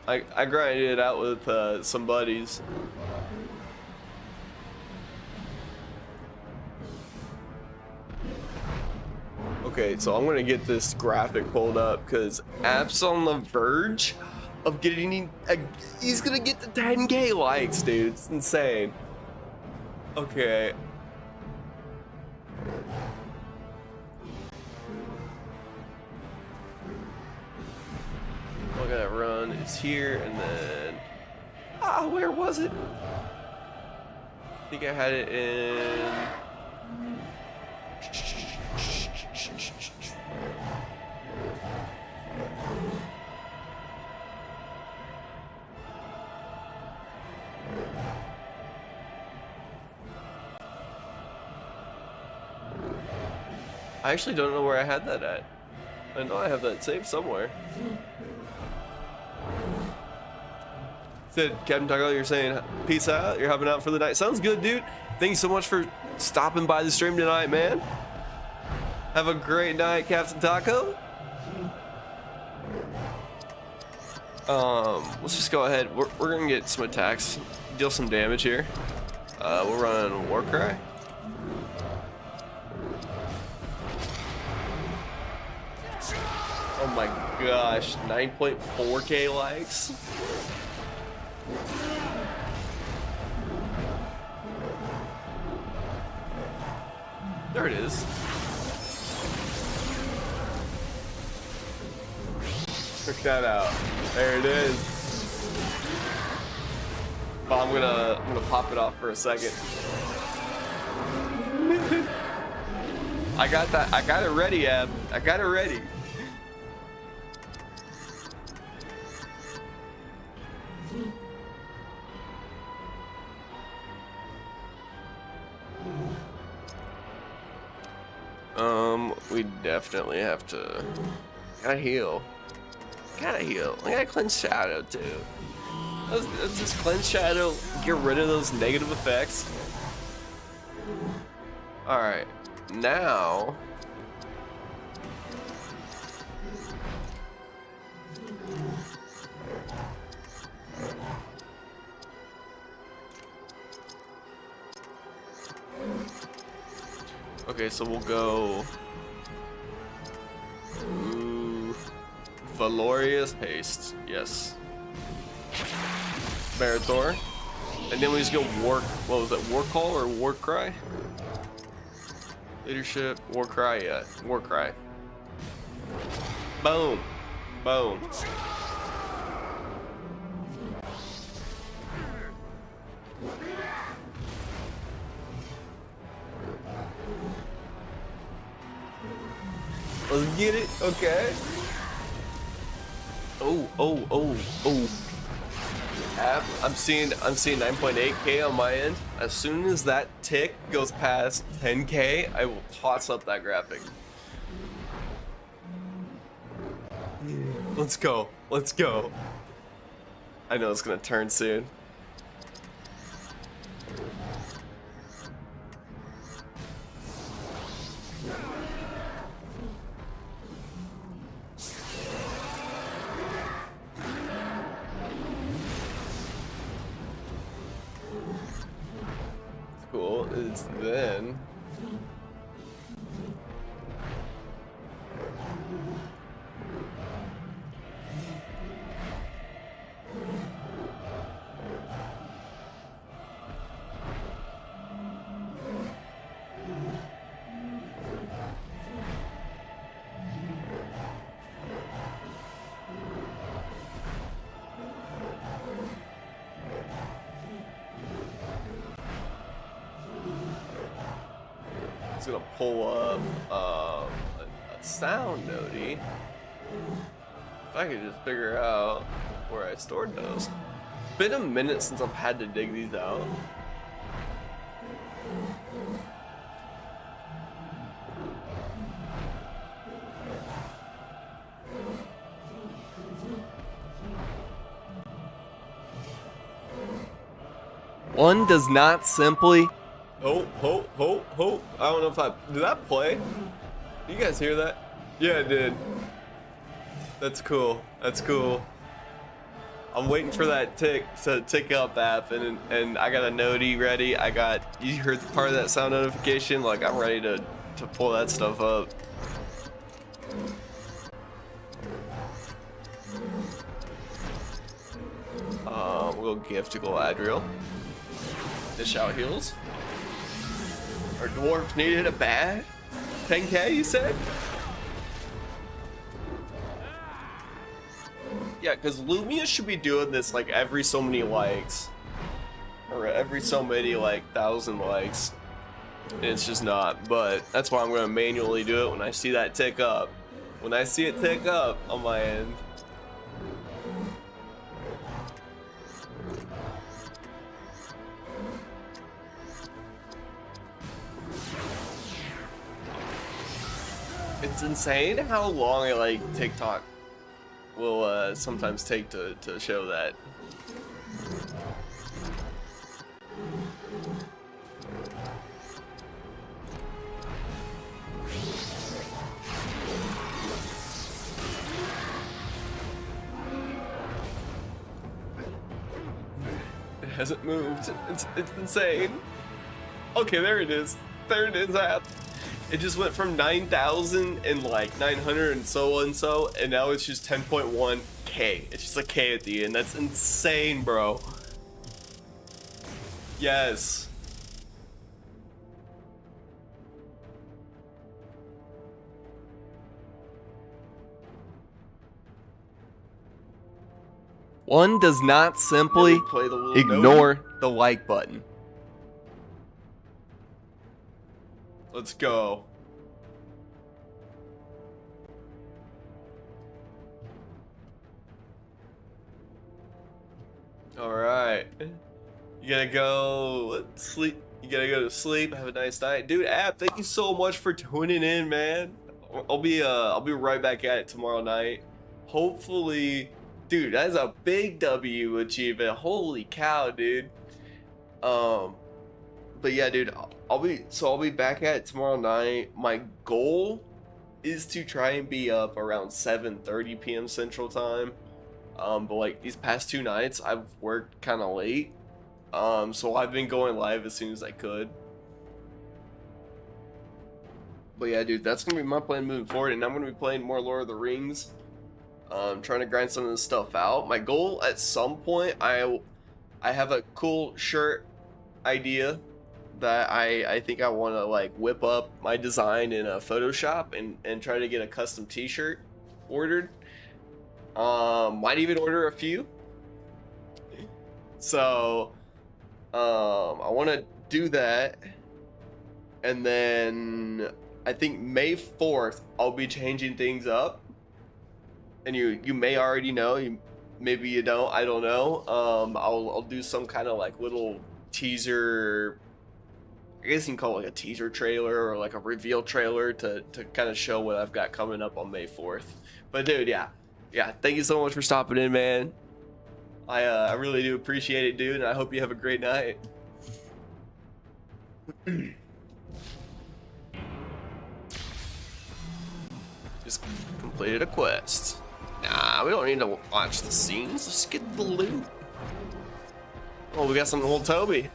I grinded it out with some buddies. Okay, Okay, so I'm gonna get this graphic pulled up because App's on the verge of getting. He's gonna get the 10K likes, dude. It's insane. Okay. All I gotta run is here and then. Where was it? I think I had it in. I actually don't know where I had that at. I know I have that saved somewhere. Said Captain Taco, you're saying peace out, you're hopping out for the night. Sounds good, dude. Thank you so much for stopping by the stream tonight, man. Have a great night, Captain Taco. Let's just go ahead. We're gonna get some attacks, deal some damage here. We're running Warcry. Oh my gosh, 9.4K likes. There it is. Check that out. There it is. But I'm gonna pop it off for a second. I got that. I got it ready, Ab. I got it ready. We definitely have to. Gotta heal. Gotta heal. I gotta cleanse shadow too. Let's just cleanse shadow. Get rid of those negative effects. All right, now. Okay, so we'll go. Ooh, Valorious Haste, yes. Meritor. And then we just go War. What was that? War Call or War Cry? Leadership, War Cry, yeah. War Cry. Boom. Boom. Let's get it, okay. Oh. App, I'm seeing 9.8K on my end. As soon as that tick goes past 10K, I will toss up that graphic. Let's go. Let's go. I know it's gonna turn soon. Cool is then it's gonna pull up a sound nodie. If I could just figure out where I stored those. It's been a minute since I've had to dig these out. One does not simply. Oh. I don't know if did that play? You guys hear that? Yeah, it did. That's cool. That's cool. I'm waiting for that tick to tick up, app, and I got a nodie ready. You heard part of that sound notification? Like, I'm ready to pull that stuff up. We'll gift to Galadriel. Dish out heals. Our dwarf needed a bad 10k, you said? Yeah, because Lumia should be doing this like every so many likes. Or every so many like 1,000 likes. It's just not, but that's why I'm going to manually do it when I see that tick up. When I see it tick up on my end. It's insane how long like TikTok will sometimes take to show that. It hasn't moved. It's insane. Okay, there it is. There it is, app. It just went from 9,000 and like 900 and so, and now it's just 10.1k. It's just a K at the end. That's insane, bro. Yes. One does not simply ignore the like button. Let's go. All right. You gotta go sleep. You gotta go to sleep. Have a nice night, dude. App, thank you so much for tuning in, man. I'll be right back at it tomorrow night. Hopefully, dude. That is a big W achievement. Holy cow, dude. But yeah, dude. I'll be back at it tomorrow night. My goal is to try and be up around 7:30 p.m. Central Time. But like these past 2 nights, I've worked kind of late. So I've been going live as soon as I could. But yeah, dude, that's gonna be my plan moving forward, and I'm gonna be playing more Lord of the Rings. Trying to grind some of this stuff out. My goal at some point, I have a cool shirt idea that I think I want to like whip up my design in a Photoshop and try to get a custom t-shirt ordered. Might even order a few. So I want to do that, and then I think May 4th I'll be changing things up, and you may already know, maybe you don't, I don't know. I'll do some kind of like little teaser, I guess you can call it like a teaser trailer or like a reveal trailer to kind of show what I've got coming up on May 4th. But dude, yeah, thank you so much for stopping in, man. I really do appreciate it, dude, and I hope you have a great night. Just completed a quest. Nah, we don't need to watch the scenes. Let's get the loot. Oh, we got some old Toby.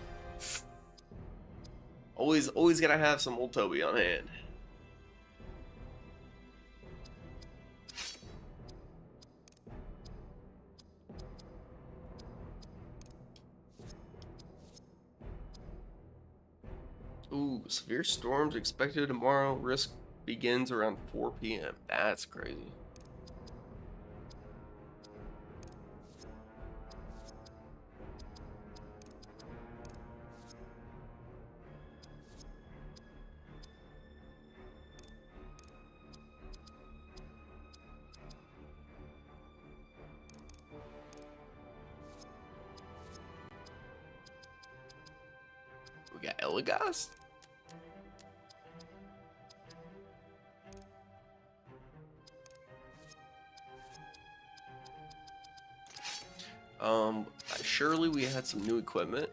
Always gotta have some old Toby on hand. Ooh, severe storms expected tomorrow. Risk begins around 4 p.m. That's crazy. We got Elagast. Surely we had some new equipment.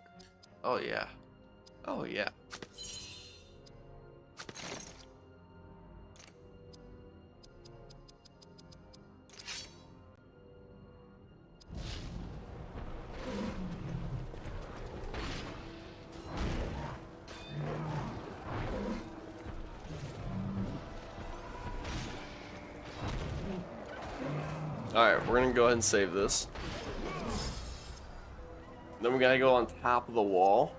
Oh yeah. Oh yeah. Alright, we're gonna go ahead and save this. Then we gotta go on top of the wall.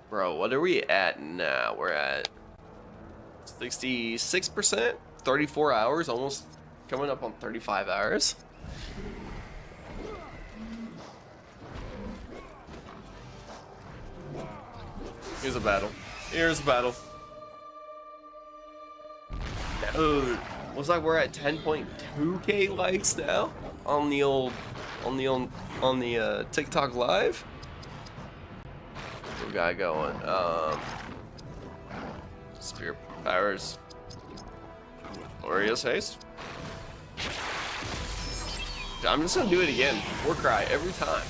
Bro, what are we at now? We're at 66%, 34 hours, almost coming up on 35 hours. Here's a battle. Here's a battle. Dude, looks like we're at 10.2k likes now on the TikTok live. We got going. Spear powers. Glorious haste. I'm just gonna do it again. Warcry every time.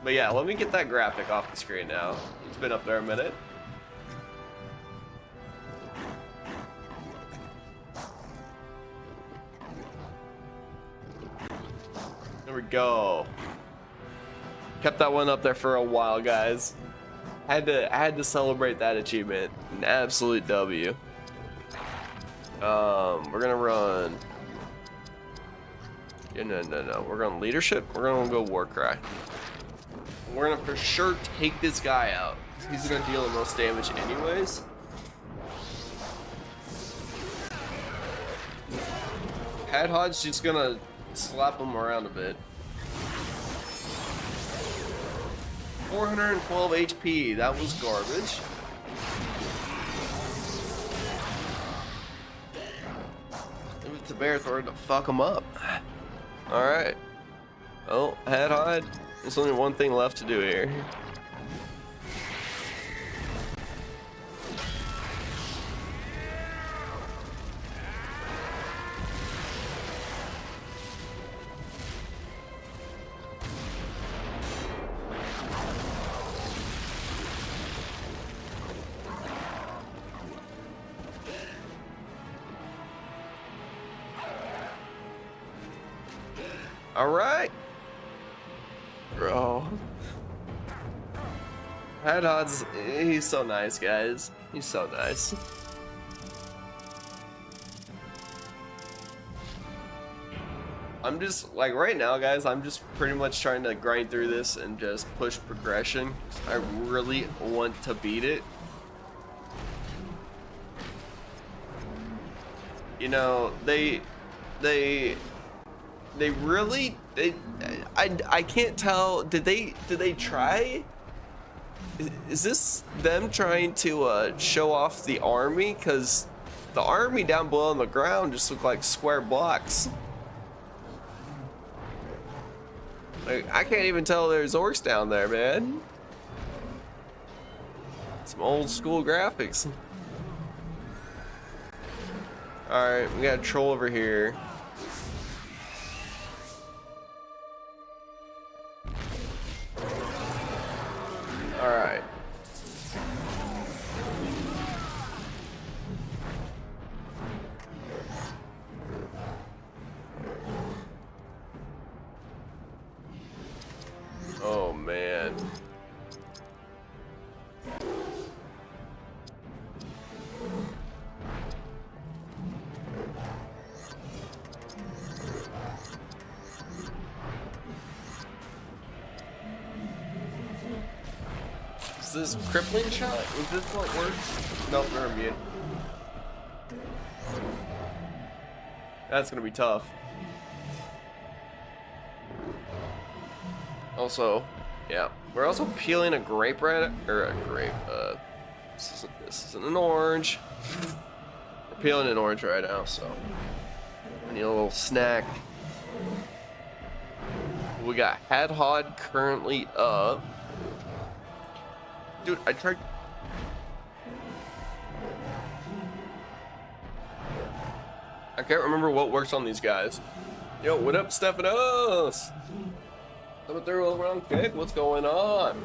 But yeah, let me get that graphic off the screen now. It's been up there a minute. There we go. Kept that one up there for a while, guys. I had to celebrate that achievement. An absolute W. We're gonna run. Yeah, no. We're going leadership. We're gonna go Warcry. We're gonna for sure take this guy out. He's gonna deal the most damage anyways. Hadhod's just gonna slap him around a bit. 412 HP, that was garbage. Leave it to Bearthor to fuck him up. Alright. Oh, Hadhod. There's only one thing left to do here. All right, bro. Hadhod's, he's so nice, guys. He's so nice. I'm just, like, right now, guys, I'm just pretty much trying to grind through this and just push progression. I really want to beat it. You know, they really, I can't tell, did they try? Is this them trying to show off the army? Because the army down below on the ground just look like square blocks. Like, I can't even tell there's orcs down there, man. Some old school graphics. Alright, we got a troll over here. Alright. Oh man. Is this crippling shot? Is this what works? Nope, they're immune. That's gonna be tough. Also, yeah, we're also peeling a grape right, or a grape. This isn't an orange. We're peeling an orange right now, so I need a little snack. We got Hadhod currently up. Dude, I tried. I can't remember what works on these guys. Yo, what up, Stephanos? Coming through over on kick. What's going on?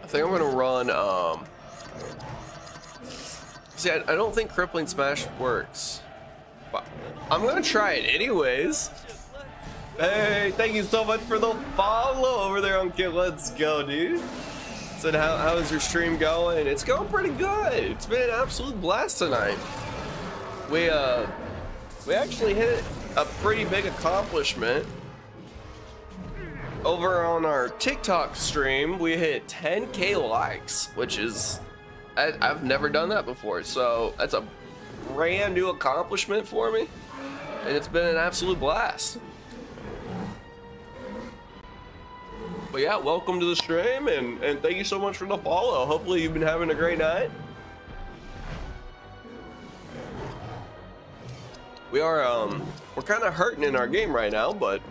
I think I'm gonna run. See, I don't think crippling smash works, but I'm gonna try it anyways. Hey, thank you so much for the follow over there on Kid. Let's go, dude. Said, how is your stream going? It's going pretty good. It's been an absolute blast tonight. We actually hit a pretty big accomplishment. Over on our TikTok stream, we hit 10K likes, which is, I've never done that before. So that's a brand new accomplishment for me. And it's been an absolute blast. But yeah, welcome to the stream, and thank you so much for the follow. Hopefully you've been having a great night. We're kind of hurting in our game right now, but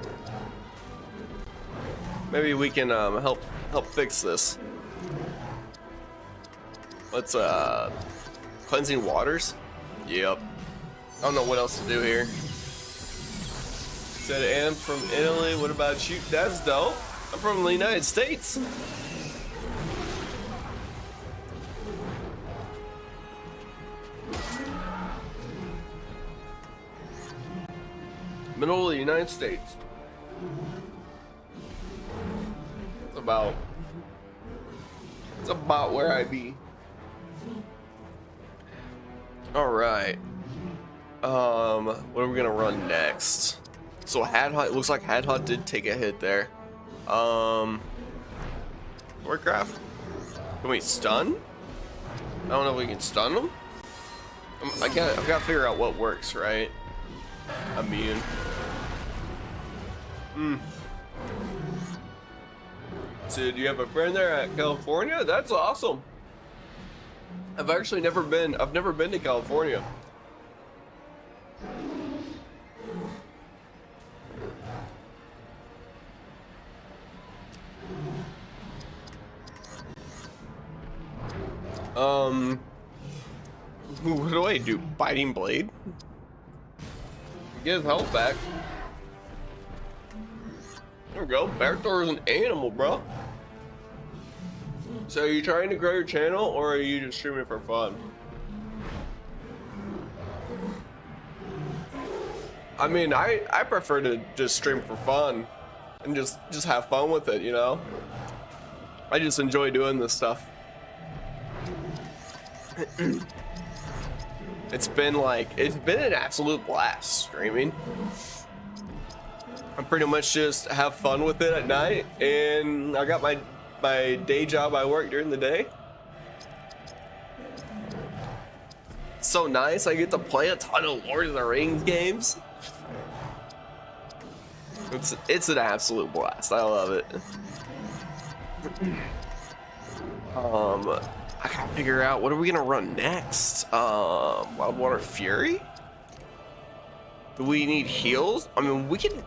maybe we can help fix this. Let's cleansing waters. Yep. I don't know what else to do here. Said, and from Italy. What about you? That's dope. I'm from the United States. Middle of the United States. It's about where I be. All right. What are we gonna run next? So Hadhot, it looks like Hadhot did take a hit there. Warcraft. Can we stun? I don't know if we can stun them. I've got to figure out what works, right? Immune. So do you have a friend there at California? That's awesome. I've never been to California. What do I do? Biting Blade? Get his health back. There we go. Berthor is an animal, bro. So are you trying to grow your channel, or are you just streaming for fun? I mean, I prefer to just stream for fun and just have fun with it, you know? I just enjoy doing this stuff. It's been an absolute blast streaming. I pretty much just have fun with it at night, and I got my day job. I work during the day. It's so nice. I get to play a ton of Lord of the Rings games. It's an absolute blast. I love it. I gotta figure out, what are we gonna run next? Wildwater Fury? Do we need heals? I mean, we can...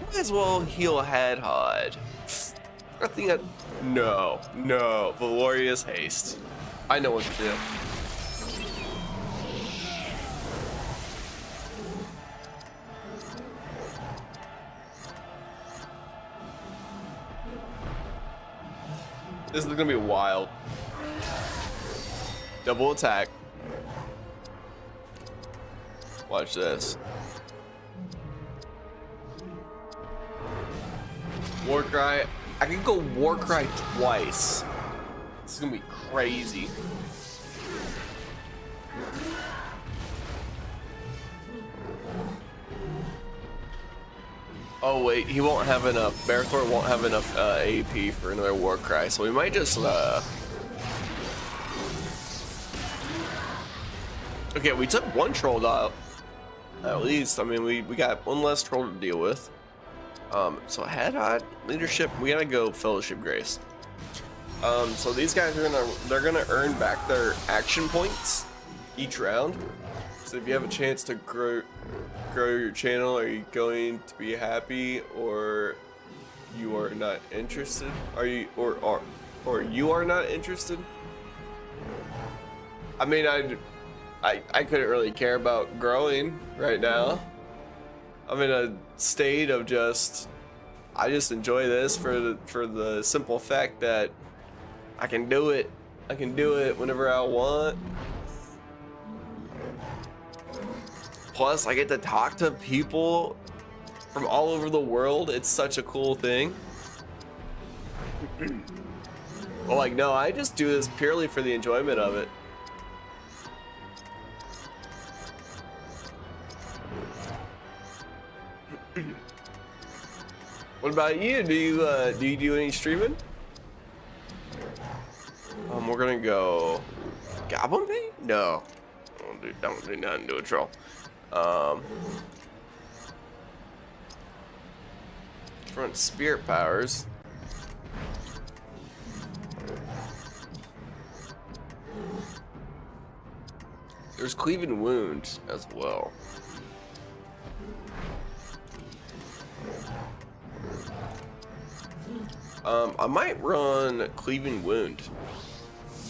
Might as well heal Hadhot. I think that... No. Valorious Haste. I know what to do. This is gonna be wild. Double attack. Watch this. Warcry. I can go Warcry twice. This is gonna be crazy. Oh wait, he won't have enough. Berthor won't have enough AP for another Warcry, so we might just Okay, we took one troll out. At least, I mean, we got one less troll to deal with. So Hadhot leadership, we gotta go Fellowship Grace. So these guys are gonna earn back their action points each round. So if you have a chance to grow your channel, are you going to be happy, or you are not interested? Are you or you are not interested? I mean, I couldn't really care about growing right now. I'm in a state of I just enjoy this for the simple fact that I can do it. I can do it whenever I want. Plus, I get to talk to people from all over the world. It's such a cool thing. Well, like, no, I just do this purely for the enjoyment of it. What about you? Do you do any streaming? We're gonna go Goblin Bait? No. Don't do nothing to a troll. Front spirit powers. There's Cleaving Wound as well. I might run Cleaving Wound.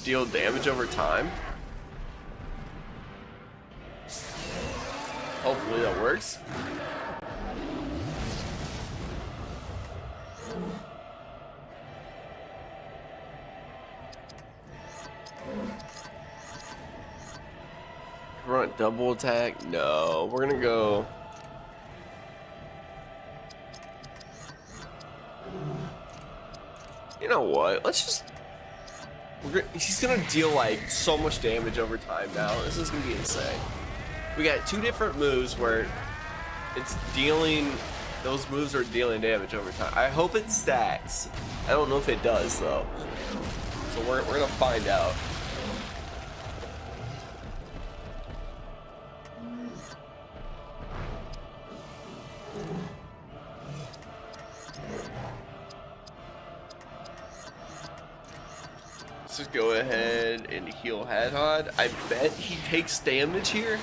Deal damage over time. Hopefully that works. Run double attack? No, we're gonna go. You know what? Let's just. He's gonna deal like so much damage over time now. This is gonna be insane. We got two different moves where it's dealing. Those moves are dealing damage over time. I hope it stacks. I don't know if it does though. So we're gonna find out. Let's just go ahead and heal Hadhod. I bet he takes damage here.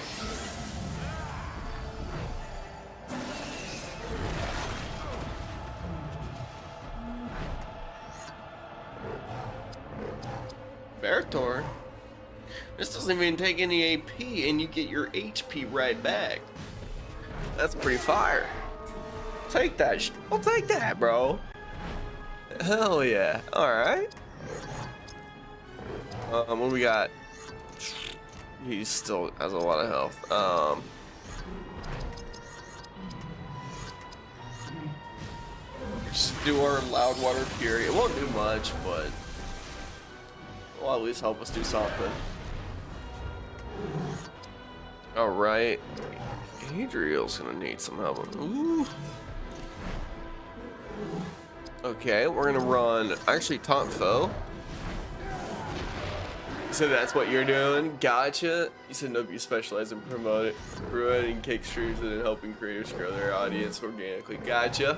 Veritor? This doesn't even take any AP and you get your HP right back. That's pretty fire. Take that. I'll take that, bro. Hell yeah. Alright. What do we got? He still has a lot of health. Just do our Loud Water Fury. It won't do much, but will at least help us do something. Alright. Adriel's gonna need some help. Ooh. Okay, we're gonna run actually Taunt Foe. So that's what you're doing? Gotcha. You said nope, you specialize in promoting cake streams and in helping creators grow their audience organically. Gotcha.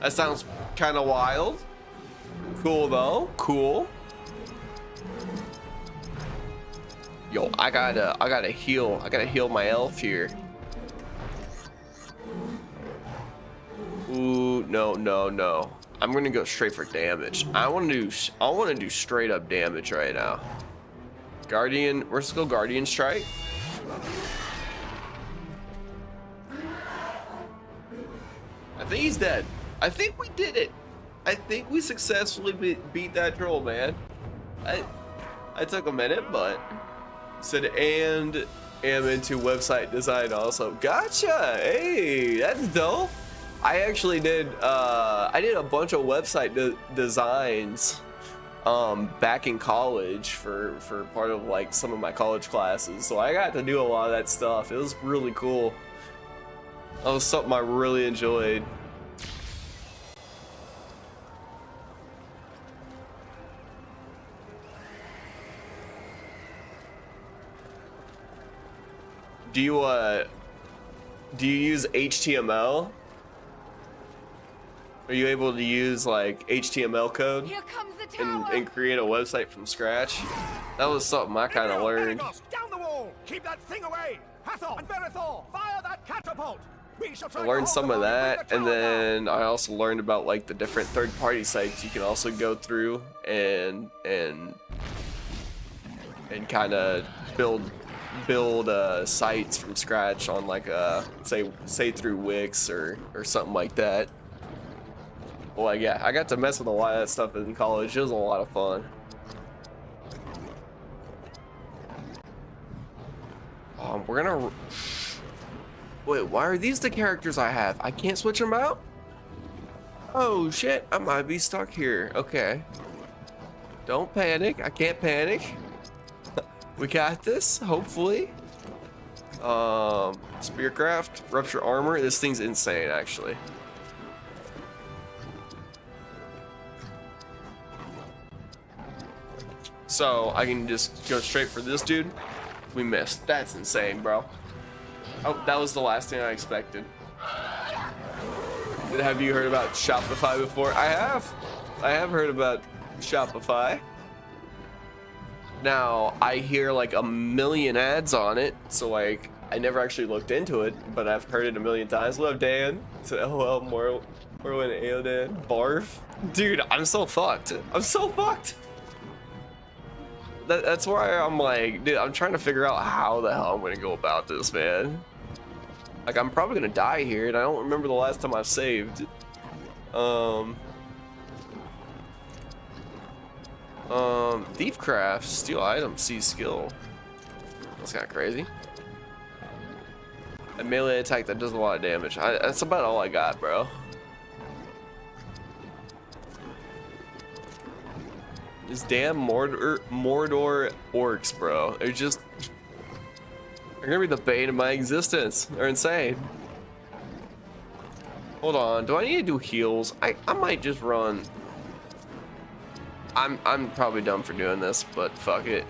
That sounds kind of wild. Cool though. Cool. Yo, I gotta heal my elf here. Ooh, no. I'm gonna go straight for damage. I wanna do straight up damage right now. Guardian, let's go Guardian Strike. I think he's dead. I think we did it. I think we successfully beat that troll, man. I took a minute, but said and am into website design also. Gotcha. Hey, that's dope. I actually did I did a bunch of website designs back in college for part of like some of my college classes, so I got to do a lot of that stuff. It was really cool. That was something I really enjoyed. Do you use HTML? Are you able to use like HTML code Here comes the tower. and create a website from scratch? That was something I kind of learned. Down the wall! Keep that thing away! Hathor and Berithor, fire that catapult! We shall I learned some of that, and then I also learned about like the different third-party sites you can also go through and kind of build sites from scratch on like say through Wix or something like that. Well, yeah, I got to mess with a lot of that stuff in college. It was a lot of fun. We're gonna wait. Why are these the characters I have? I can't switch them out. Oh shit, I might be stuck here. Okay. Don't panic. I can't panic. We got this, hopefully. Spearcraft, rupture armor. This thing's insane, actually. So I can just go straight for this dude. We missed. That's insane, bro. Oh, that was the last thing I expected. Have you heard about Shopify before? I have. I have heard about Shopify. Now, I hear like a million ads on it, so like, I never actually looked into it, but I've heard it a million times. Love Dan. So LOL, Morwin, Aodan, Barf. Dude, I'm so fucked. I'm so fucked. That's why I'm like, dude, I'm trying to figure out how the hell I'm gonna go about this, man. Like, I'm probably gonna die here, and I don't remember the last time I've saved. Thiefcraft, steal item, seize skill. That's kind of crazy. A melee attack that does a lot of damage. That's about all I got, bro. These damn Mordor orcs, bro. They're gonna be the bane of my existence. They're insane. Hold on, do I need to do heals? I might just run. I'm probably dumb for doing this, but fuck it.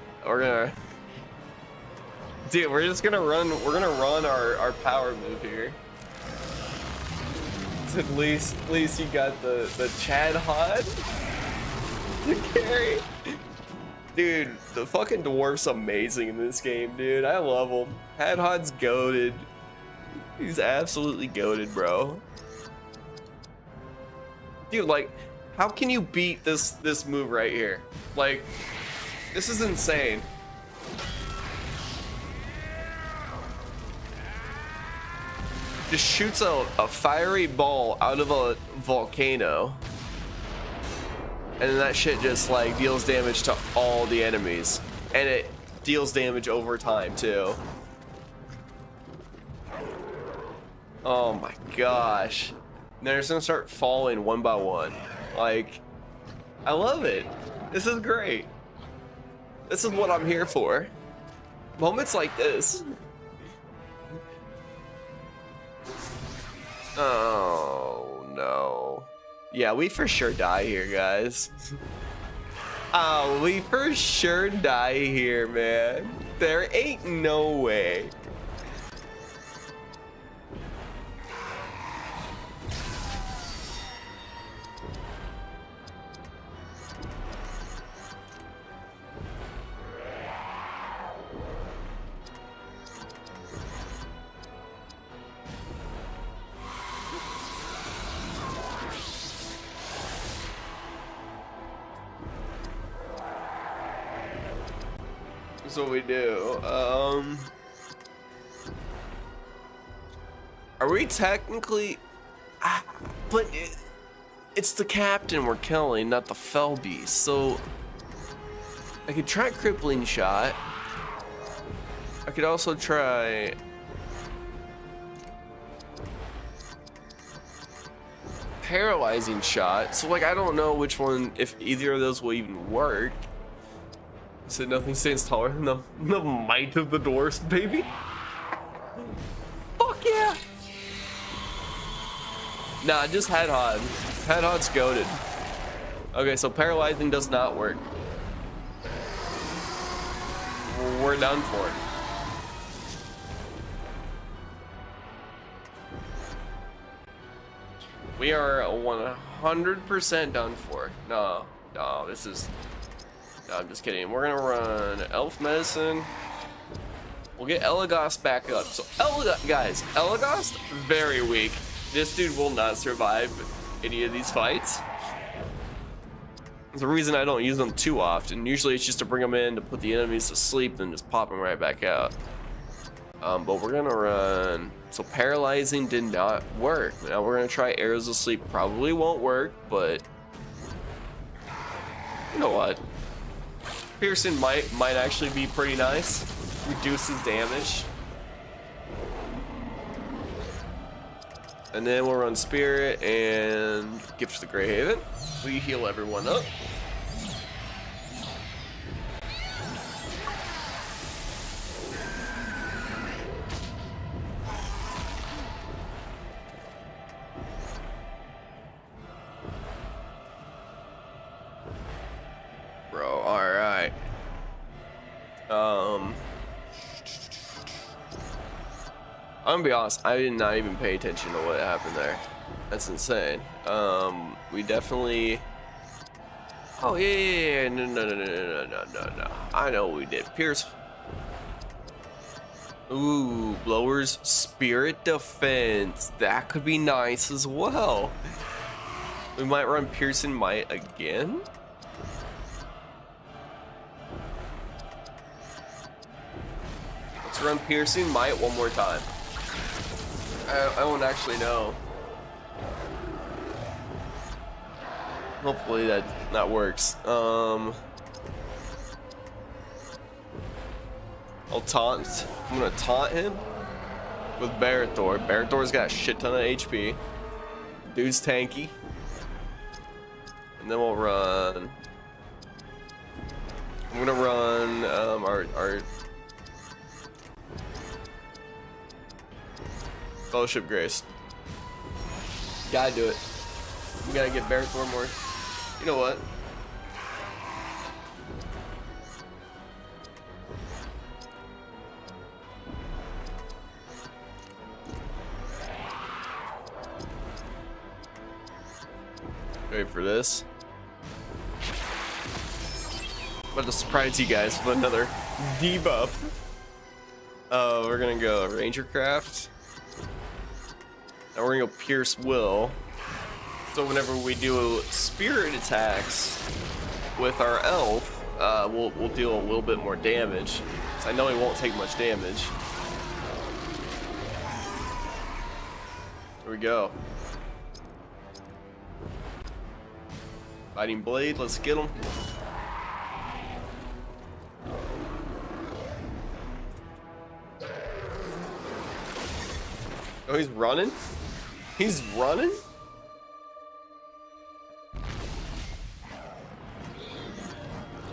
Dude, we're just gonna run. We're gonna run our power move here. At least you got the Chad Hod to carry. Dude, the fucking dwarf's amazing in this game, dude. I love him. Hadhod's goated. He's absolutely goated, bro. Dude, like, how can you beat this move right here? Like, this is insane. Just shoots a fiery ball out of a volcano. And then that shit just like deals damage to all the enemies. And it deals damage over time too. Oh my gosh. And they're just gonna start falling one by one. Like, I love it. This is great. This is what I'm here for. Moments like this. Oh no. Yeah, we for sure die here, guys. Oh, we for sure die here, man. There ain't no way. That's what we do. Are we technically? But it's the captain we're killing, not the fell beast. So I could try crippling shot. I could also try paralyzing shot. So like, I don't know which one, if either of those will even work. So nothing stands taller than the might of the dwarfs, baby. Fuck yeah. Nah, just Hadhod. Hadhod's goated. Okay, so paralyzing does not work. We're done for. We are 100% done for. No, this is... No, I'm just kidding. We're gonna run Elf Medicine. We'll get Elagos back up. So guys, Elagos, very weak. This dude will not survive any of these fights. There's a reason I don't use them too often. Usually it's just to bring them in to put the enemies to sleep and just pop them right back out. But we're gonna run. So paralyzing did not work. Now we're gonna try arrows of sleep. Probably won't work, but you know what? Pearson might actually be pretty nice. Reduces damage. And then we'll run Spirit and Gift to the Grey Haven. We heal everyone up. Bro, alright. I'm gonna be honest, I did not even pay attention to what happened there. That's insane. We definitely... Oh, yeah. No. I know what we did. Pierce. Ooh, Blower's Spirit Defense. That could be nice as well. We might run Pearson Might again. Let's run Piercing Might one more time. I don't actually know. Hopefully that works. I'll taunt. I'm gonna taunt him with Barathor. Barathor's got a shit ton of HP. Dude's tanky. And then we'll run. I'm gonna run our Fellowship Grace. Gotta do it. We gotta get Barathor more. You know what? Ready for this? I'm about to surprise you guys with another debuff. We're gonna go Ranger Craft. Now we're gonna go Pierce Will. So whenever we do spirit attacks with our elf, we'll deal a little bit more damage. So I know he won't take much damage. Here we go. Fighting Blade, let's get him. Oh, he's running? He's running?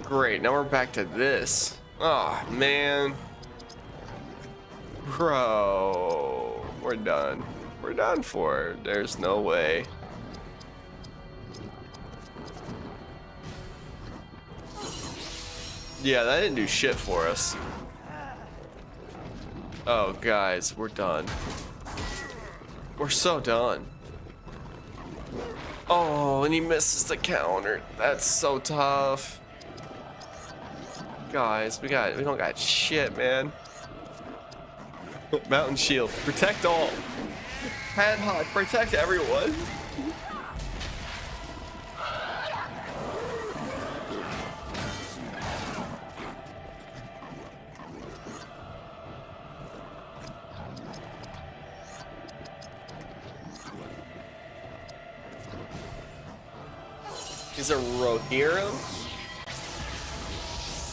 Great, now we're back to this. Oh, man. Bro. We're done. We're done for. There's no way. Yeah, that didn't do shit for us. Oh, guys, we're done. We're so done. Oh, and he misses the counter. That's so tough. Guys, we don't got shit, man. Mountain Shield. Protect all. Head hot. Protect everyone. Is a Rohirrim?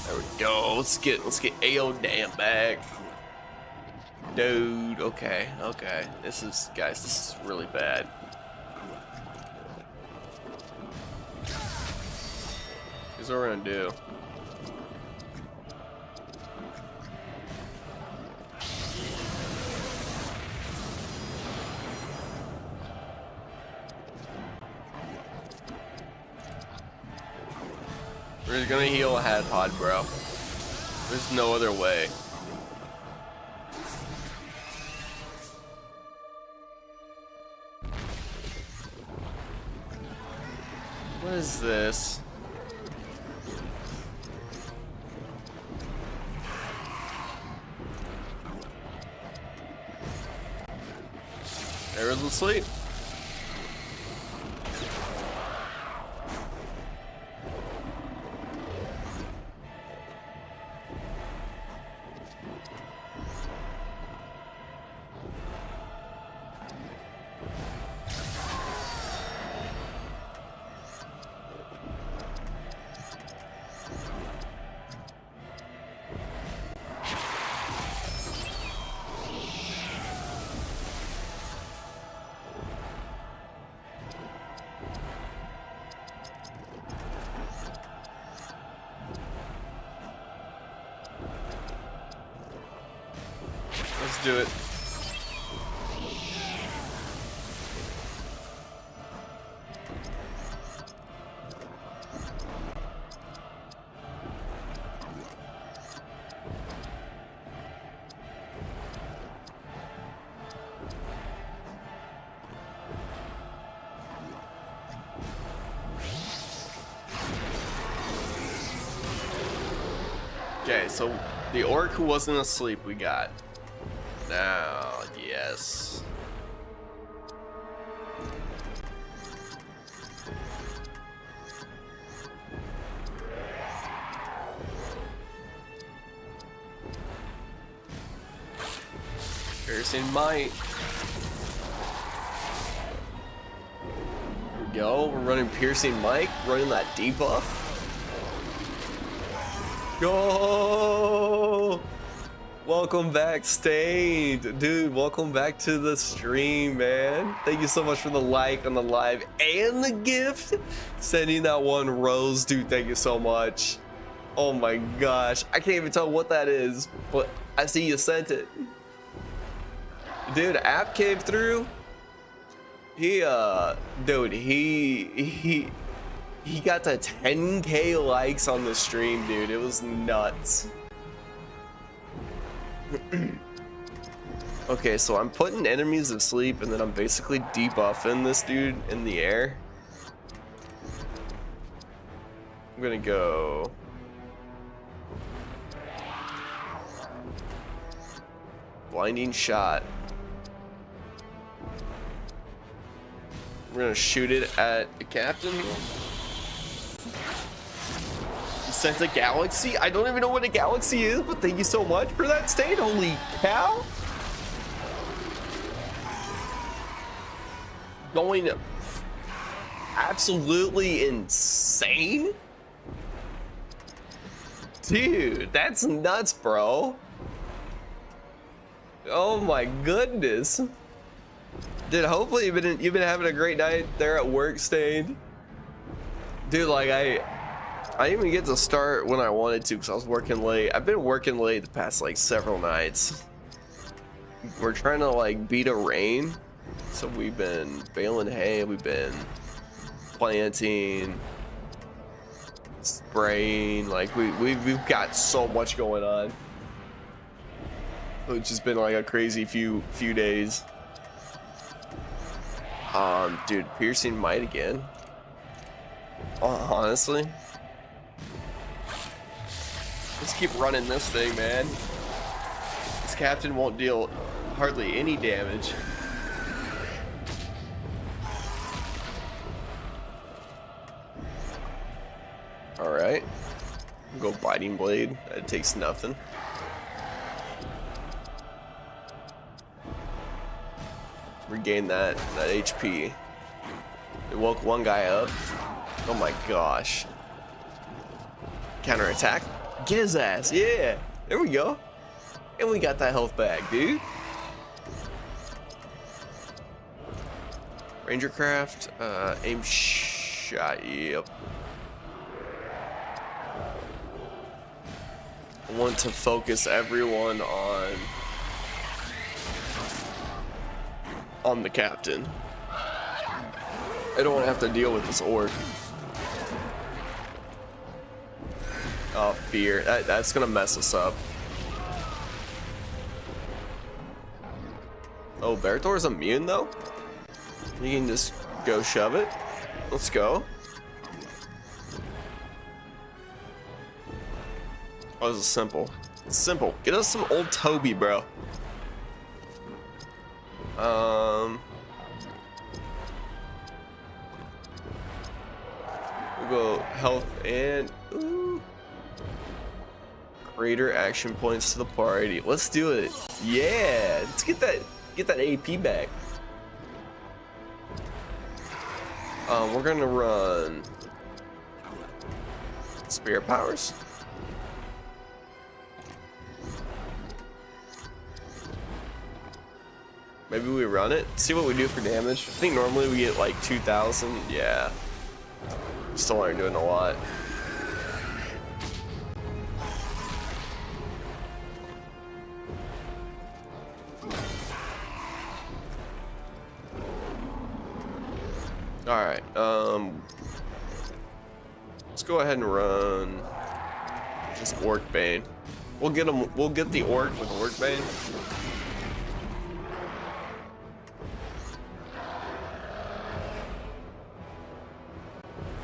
There we go. Let's get AO damn back. Dude, okay. This is really bad. Here's what we're gonna do. We're gonna heal a Had Pod, bro. There's no other way. What is this? Arrows will sleep. Let's do it. Okay, so the orc who wasn't asleep we got. Now, yes. Piercing might. Here we go. We're running piercing mic, running that debuff. Go! Welcome back, Stained. Dude, welcome back to the stream, man. Thank you so much for the like on the live and the gift. Sending that one rose, dude. Thank you so much. Oh my gosh. I can't even tell what that is, but I see you sent it. Dude, app came through. Dude, he got to 10K likes on the stream, dude. It was nuts. Okay, so I'm putting enemies to sleep and then I'm basically debuffing this dude in the air. I'm gonna go blinding shot. We're gonna shoot it at the captain. Sent a galaxy. I don't even know what a galaxy is, but thank you so much for that, State. Holy cow. Going absolutely insane. Dude, that's nuts, bro. Oh my goodness. Dude, hopefully you've been having a great night there at work, State. Dude, like I didn't even get to start when I wanted to because I was working late. I've been working late the past like several nights. We're trying to like beat a rain. So we've been baling hay, we've been planting, spraying, like we've got so much going on. It's just been like a crazy few days. Dude, piercing might again. Honestly. Let's keep running this thing, man. This captain won't deal hardly any damage. Alright. Go biting blade. That takes nothing. Regain that HP. It woke one guy up. Oh my gosh. Counterattack. Get his ass. Yeah. There we go. And we got that health back, dude. Ranger craft. Aim shot. Yep. I want to focus everyone on the captain. I don't want to have to deal with this orc. Oh, fear. That's gonna mess us up. Oh, Barator's immune though? You can just go shove it. Let's go. Oh, this is simple. It's simple. Get us some old Toby, bro. We'll go health and greater action points to the party. Let's do it. Yeah, let's get that AP back. We're gonna run spirit powers. Maybe we run it, see what we do for damage. I think normally we get like 2,000. Yeah, still aren't doing a lot. Let's go ahead and run just Orc Bane. We'll get him. We'll get the Orc with Orc Bane.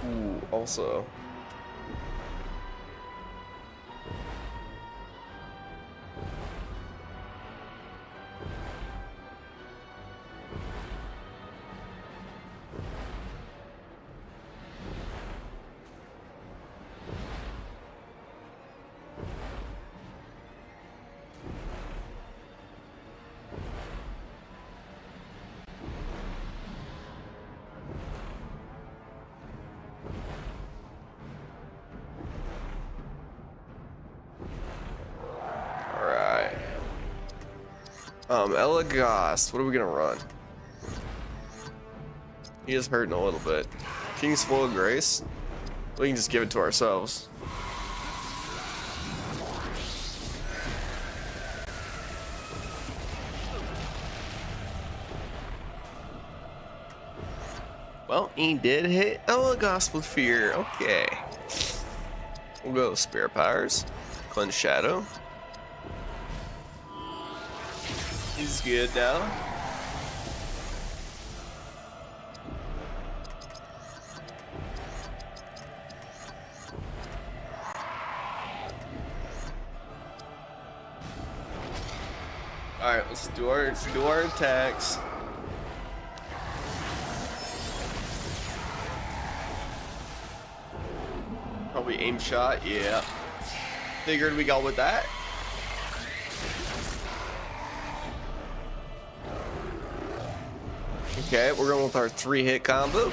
Ooh, also. Elagast, what are we gonna run? He is hurting a little bit. King's Full of Grace? We can just give it to ourselves. Well, he did hit Elagast with Fear. Okay. We'll go Spirit Powers. Cleanse Shadow. He's good now. All right, let's do our attacks. Probably aim shot, yeah. Figured we go with that. Okay, we're going with our 3-hit combo.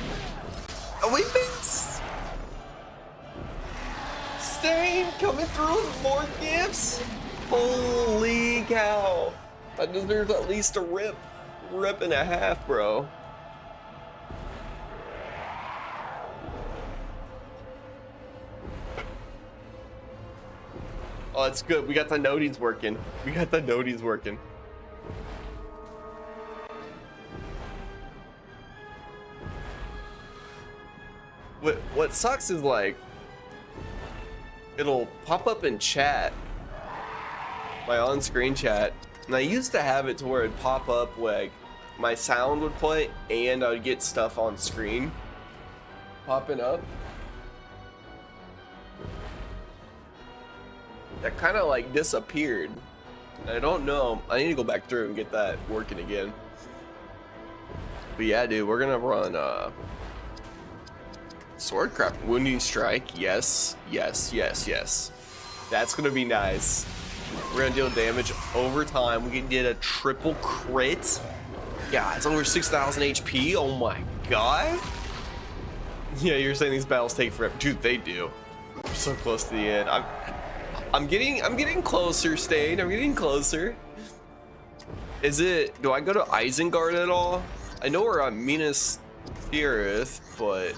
Oh, we missed! Stain coming through with more gifts. Holy cow! That deserves at least a rip and a half, bro. Oh, that's good. We got the noties working. What sucks is like it'll pop up in chat, my on-screen chat, and I used to have it to where it'd pop up like my sound would play and I would get stuff on screen popping up. That kind of like disappeared. I don't know. I need to go back through and get that working again. But yeah, dude, we're gonna run Swordcraft. Wounding Strike. Yes. That's gonna be nice. We're gonna deal damage over time. We can get a triple crit. Yeah, it's over 6,000 HP. Oh my god. Yeah, you're saying these battles take forever. Dude, they do. We're so close to the end. I'm getting closer, Stain. I'm getting closer. Do I go to Isengard at all? I know we're on Minas Tirith, but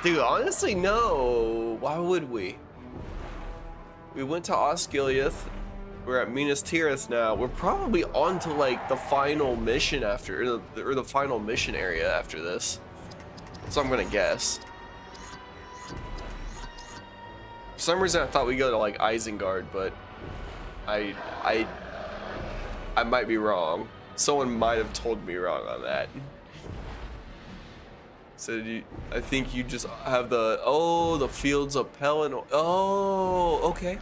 dude, honestly, no. Why would we? We went to Osgiliath. We're at Minas Tirith now. We're probably on to like the final mission after, or the final mission area after this. So I'm gonna guess. For some reason I thought we go to like Isengard, but I might be wrong. Someone might have told me wrong on that. So I think you just have the Fields of Pelennor. Oh, okay.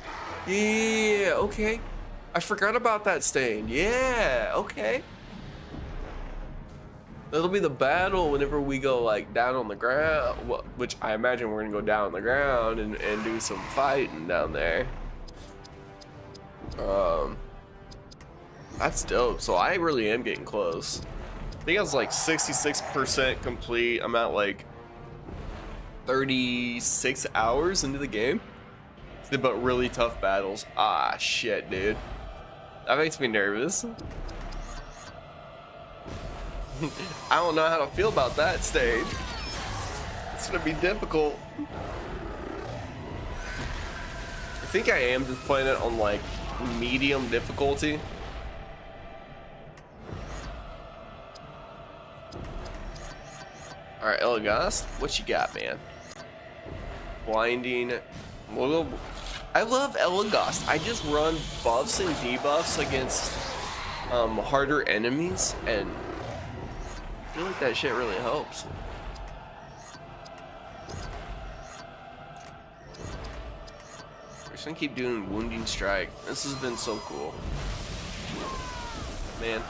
Yeah, okay. I forgot about that, Stain. Yeah, okay. That'll be the battle whenever we go like down on the ground, which I imagine we're gonna go down on the ground and do some fighting down there. That's dope. So I really am getting close. I think I was like 66% complete. I'm at like 36 hours into the game. But really tough battles. Ah, shit, dude. That makes me nervous. I don't know how to feel about that stage. It's gonna be difficult. I think I am just playing it on like medium difficulty. Alright, Elagast, what you got, man? blinding. I love Elagast. I just run buffs and debuffs against harder enemies, and I feel like that shit really helps. We're just gonna keep doing wounding strike. This has been so cool, man.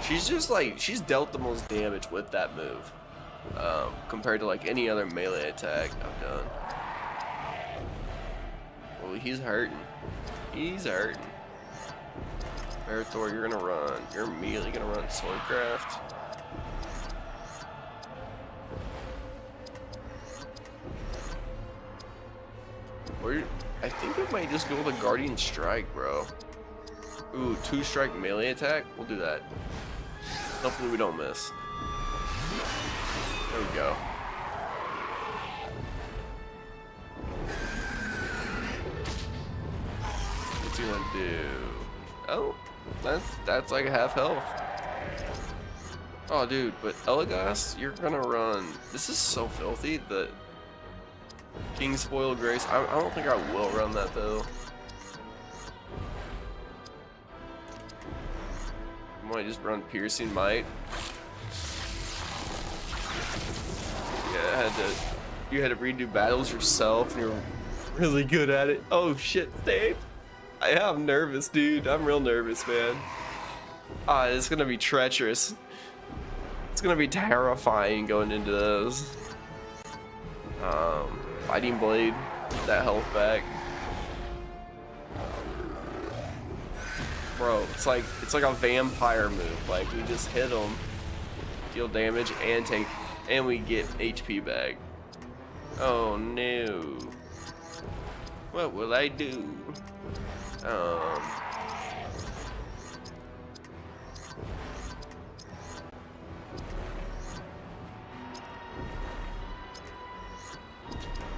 She's just like, she's dealt the most damage with that move compared to like any other melee attack I've done. Well, he's hurting. He's hurting. Marathor, you're gonna run. You're immediately gonna run Swordcraft. Or I think we might just go with a Guardian Strike, bro. Ooh, 2-strike melee attack. We'll do that. Hopefully we don't miss. There we go. What's he gonna do? Oh, that's like a half health. Oh, dude, but Elagast, you're gonna run. This is so filthy. The King's Spoiled Grace. I don't think I will run that though. I might just run Piercing Might. Yeah, you had to redo battles yourself, and you're really good at it. Oh shit, Dave. I'm nervous, dude. I'm real nervous, man. It's gonna be treacherous. It's gonna be terrifying going into those. Fighting Blade, that health back. Bro, it's like a vampire move. Like, we just hit them, deal damage, and we get HP back. Oh no. What will I do? I'm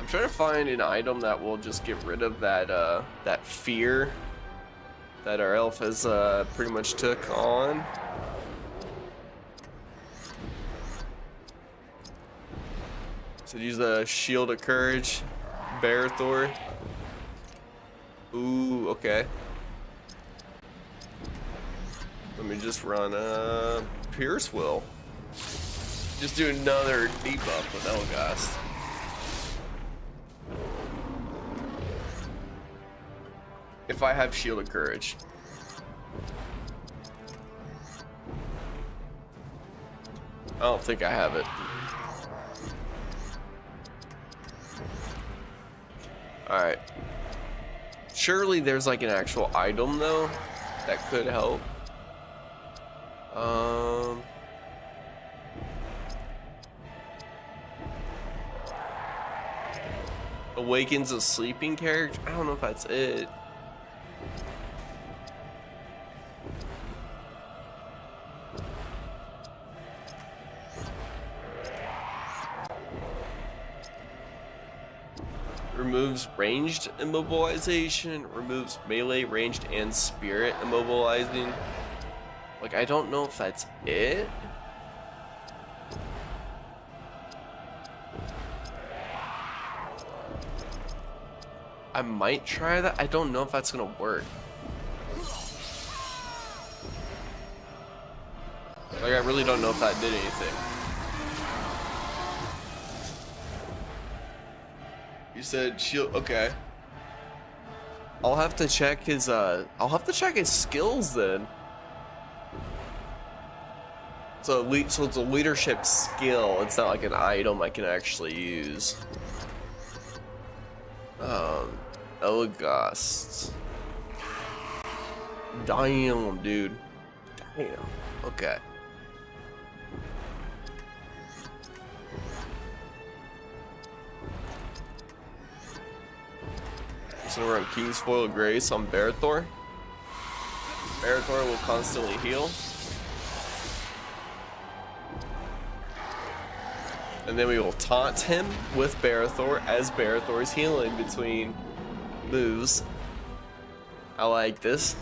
trying to find an item that will just get rid of that fear that our elf has pretty much took on. So use the Shield of Courage, Barathor. Ooh, okay. Let me just run Pierce Will. Just do another debuff with Elagast. If I have Shield of Courage. I don't think I have it. Alright. Surely there's like an actual item though that could help. Awakens a sleeping character? I don't know if that's it. Removes ranged immobilization, removes melee, ranged, and spirit immobilizing. Like, I don't know if that's it. I might try that. I don't know if that's gonna work. Like, I really don't know if that did anything. You said shield. Okay. I'll have to check his skills then. So it's a leadership skill. It's not like an item I can actually use. Elagast. Damn, dude. Damn. Okay. So we're on King's Spoiled Grace on Barathor. Barathor will constantly heal. And then we will taunt him with Barathor as Barathor is healing between moves. I like this.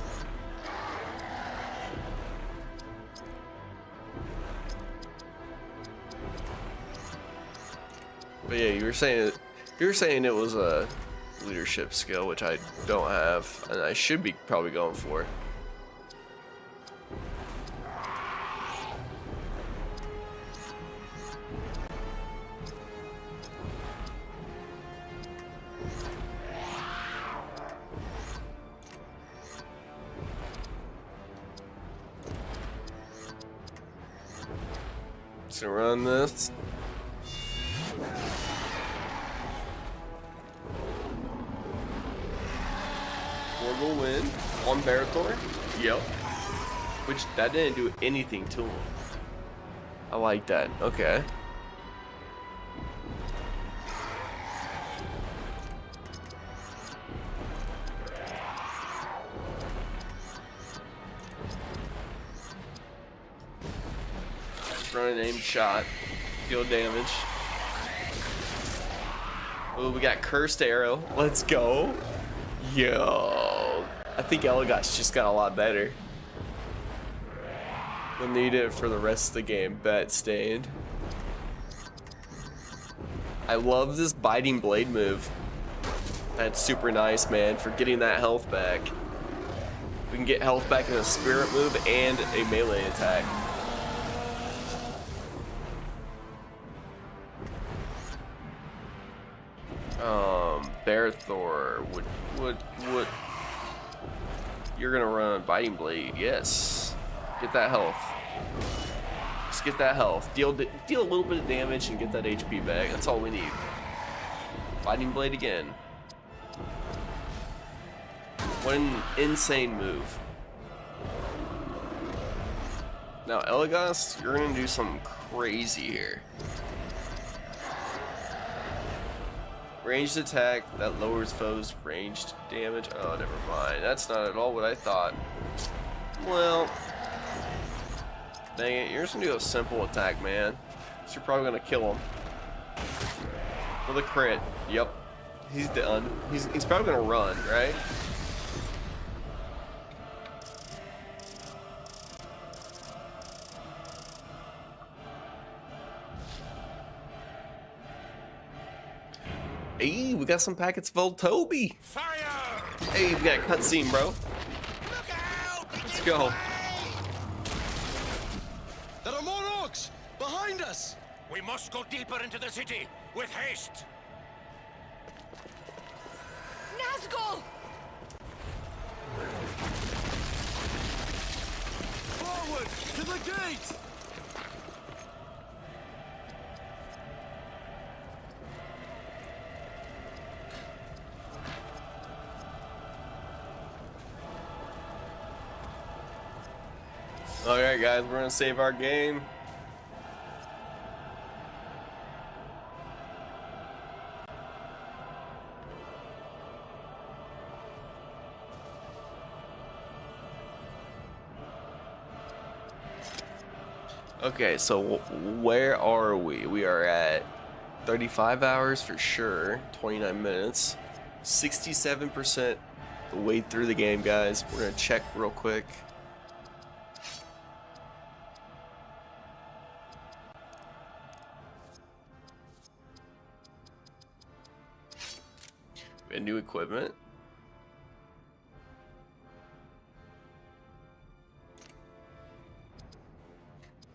But yeah, you were saying You're saying it was a leadership skill, which I don't have, and I should be probably going for. So run this. Will win on Barathor. Yep. Which that didn't do anything to him. I like that. Okay. Run an aimed shot. Deal damage. Oh, we got cursed arrow. Let's go. Yo. I think Elagos just got a lot better. We'll need it for the rest of the game. Bet stained. I love this biting blade move. That's super nice, man, for getting that health back. We can get health back in a spirit move and a melee attack. Barathor would you're gonna run biting blade? Yes. Get that health. Just get that health. Deal a little bit of damage and get that HP back. That's all we need. Biting blade again. What an insane move. Now Elagos, you're gonna do something crazy here. Ranged attack that lowers foes' ranged damage. Oh, never mind. That's not at all what I thought. Well, dang it. You're just gonna do a simple attack, man. So you're probably gonna kill him. With a crit. Yep. He's done. He's probably gonna run, right? Hey, we got some packets of old Toby. Fire! Hey, we got a cutscene, bro. Look out! Let's go. There are more orcs behind us. We must go deeper into the city with haste. Nazgul! Forward to the gate. Alright guys, we're gonna save our game. Okay, so where are we? We are at 35 hours for sure, 29 minutes, 67% the way through the game, guys. We're gonna check real quick. We have new equipment.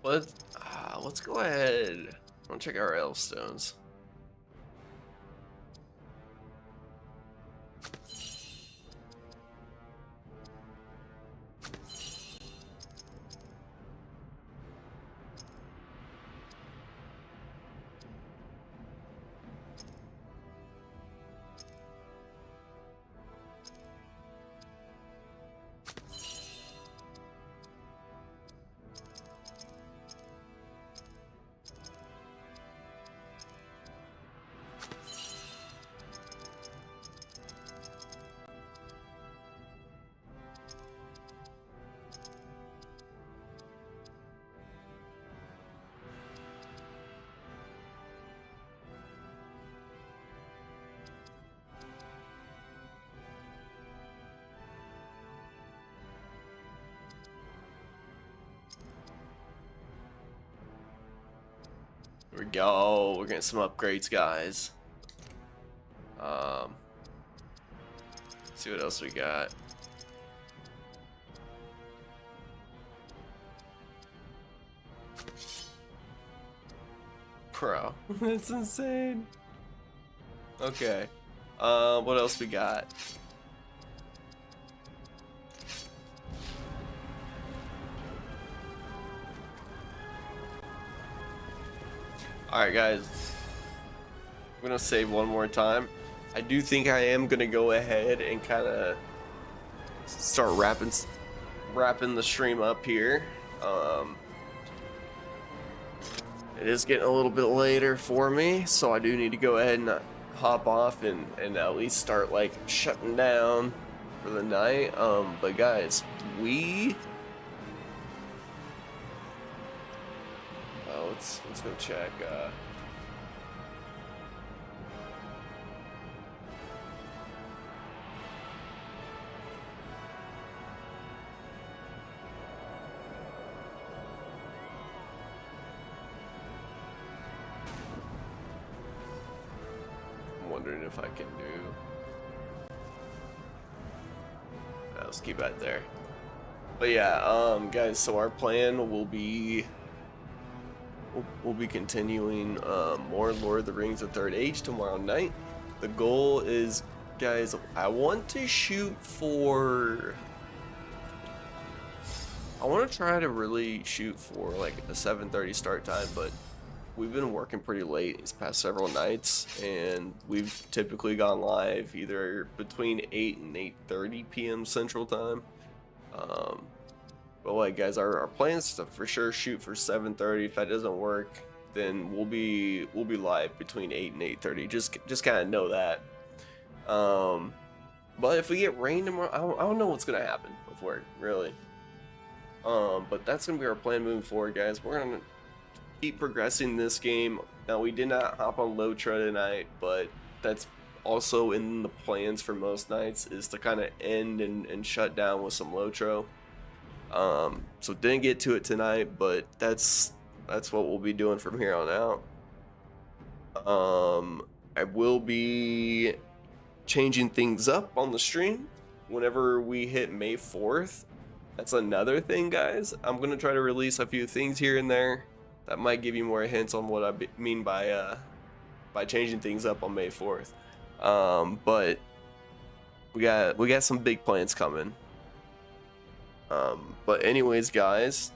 Let's go ahead. I want to check our elf stones. Here we go. We're getting some upgrades, guys. See what else we got. Bro, that's insane. Okay. What else we got? Alright guys, I'm gonna save one more time. I do think I am gonna go ahead and kind of start wrapping the stream up here. It is getting a little bit later for me, so I do need to go ahead and hop off and at least start like shutting down for the night. But guys, let's go check. I'm wondering if I can do. Let's keep that there. But yeah, guys. So our plan will be. We'll be continuing more Lord of the Rings: The Third Age tomorrow night. The goal is, guys, I want to shoot for. I want to try to really shoot for like a 7:30 start time, but we've been working pretty late these past several nights, and we've typically gone live either between 8 and 8:30 p.m. Central Time. But like guys, our plan is to for sure shoot for 7:30. If that doesn't work, then we'll be live between 8 and 8:30. Just kind of know that. But if we get rain tomorrow, I don't know what's gonna happen with work really. But that's gonna be our plan moving forward, guys. We're gonna keep progressing this game. Now we did not hop on LOTR tonight, but that's also in the plans for most nights, is to kind of end and shut down with some LOTR. So didn't get to it tonight, but that's what we'll be doing from here on out. I will be changing things up on the stream whenever we hit May 4th. That's another thing, guys. I'm gonna try to release a few things here and there that might give you more hints on what I mean by changing things up on May 4th. But we got some big plans coming. But anyways, guys,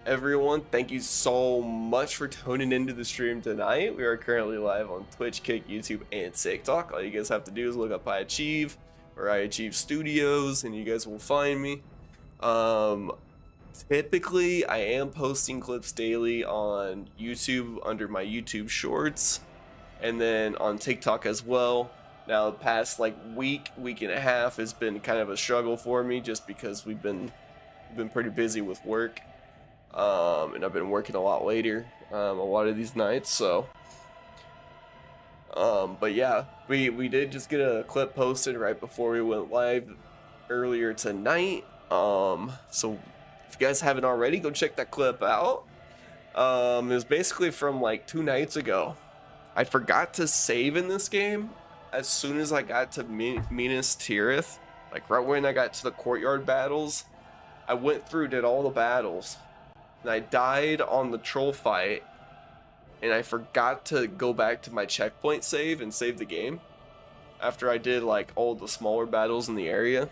everyone, thank you so much for tuning into the stream tonight. We are currently live on Twitch, Kick, YouTube, and TikTok. All you guys have to do is look up iAchieve or iAchieve Studios, and you guys will find me. Typically, I am posting clips daily on YouTube under my YouTube Shorts, and then on TikTok as well. Now, the past like week and a half has been kind of a struggle for me, just because we've been pretty busy with work, and I've been working a lot later, a lot of these nights. So, but yeah, we did just get a clip posted right before we went live earlier tonight. So if you guys haven't already, go check that clip out. It was basically from like 2 nights ago. I forgot to save in this game. As soon as I got to Minas Tirith, like right when I got to the courtyard battles, I went through, did all the battles, and I died on the troll fight, and I forgot to go back to my checkpoint save and save the game after I did like all the smaller battles in the area.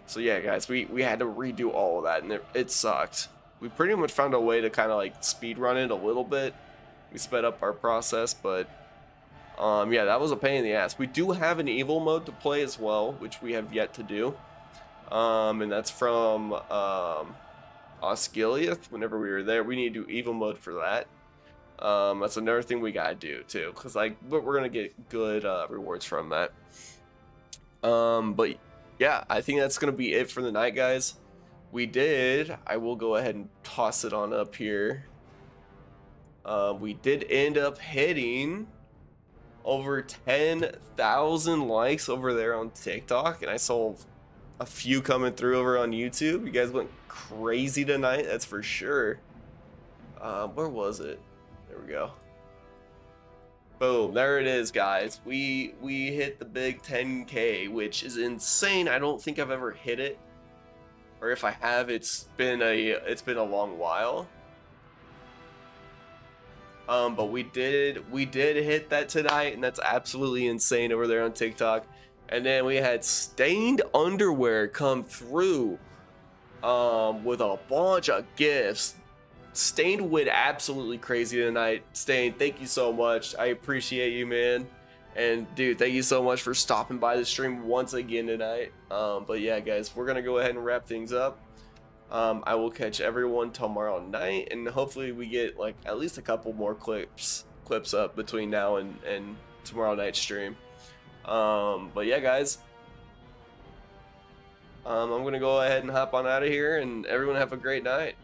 So yeah, guys, we had to redo all of that, and it sucked. We pretty much found a way to kind of like speed run it a little bit. We sped up our process, but yeah, that was a pain in the ass. We do have an evil mode to play as well, which we have yet to do. And that's from Osgiliath. Whenever we were there, we need to do evil mode for that. That's another thing we gotta do too, because like we're gonna get good rewards from that. But yeah, I think that's gonna be it for the night, guys. I will go ahead and toss it on up here. We did end up hitting over 10,000 likes over there on TikTok, and I saw a few coming through over on YouTube. You guys went crazy tonight, that's for sure. Where was it? There we go. Boom, there it is, guys. We hit the big 10K, which is insane. I don't think I've ever hit it, or if I have, it's been a long while. But we did hit that tonight, and that's absolutely insane over there on TikTok. And then we had Stained Underwear come through with a bunch of gifts. Stained went absolutely crazy tonight. Stained, thank you so much. I appreciate you, man. And dude, thank you so much for stopping by the stream once again tonight. But yeah, guys, we're gonna go ahead and wrap things up. I will catch everyone tomorrow night, and hopefully we get like at least a couple more clips up between now and tomorrow night's stream. But yeah, guys, I'm gonna go ahead and hop on out of here, and everyone have a great night.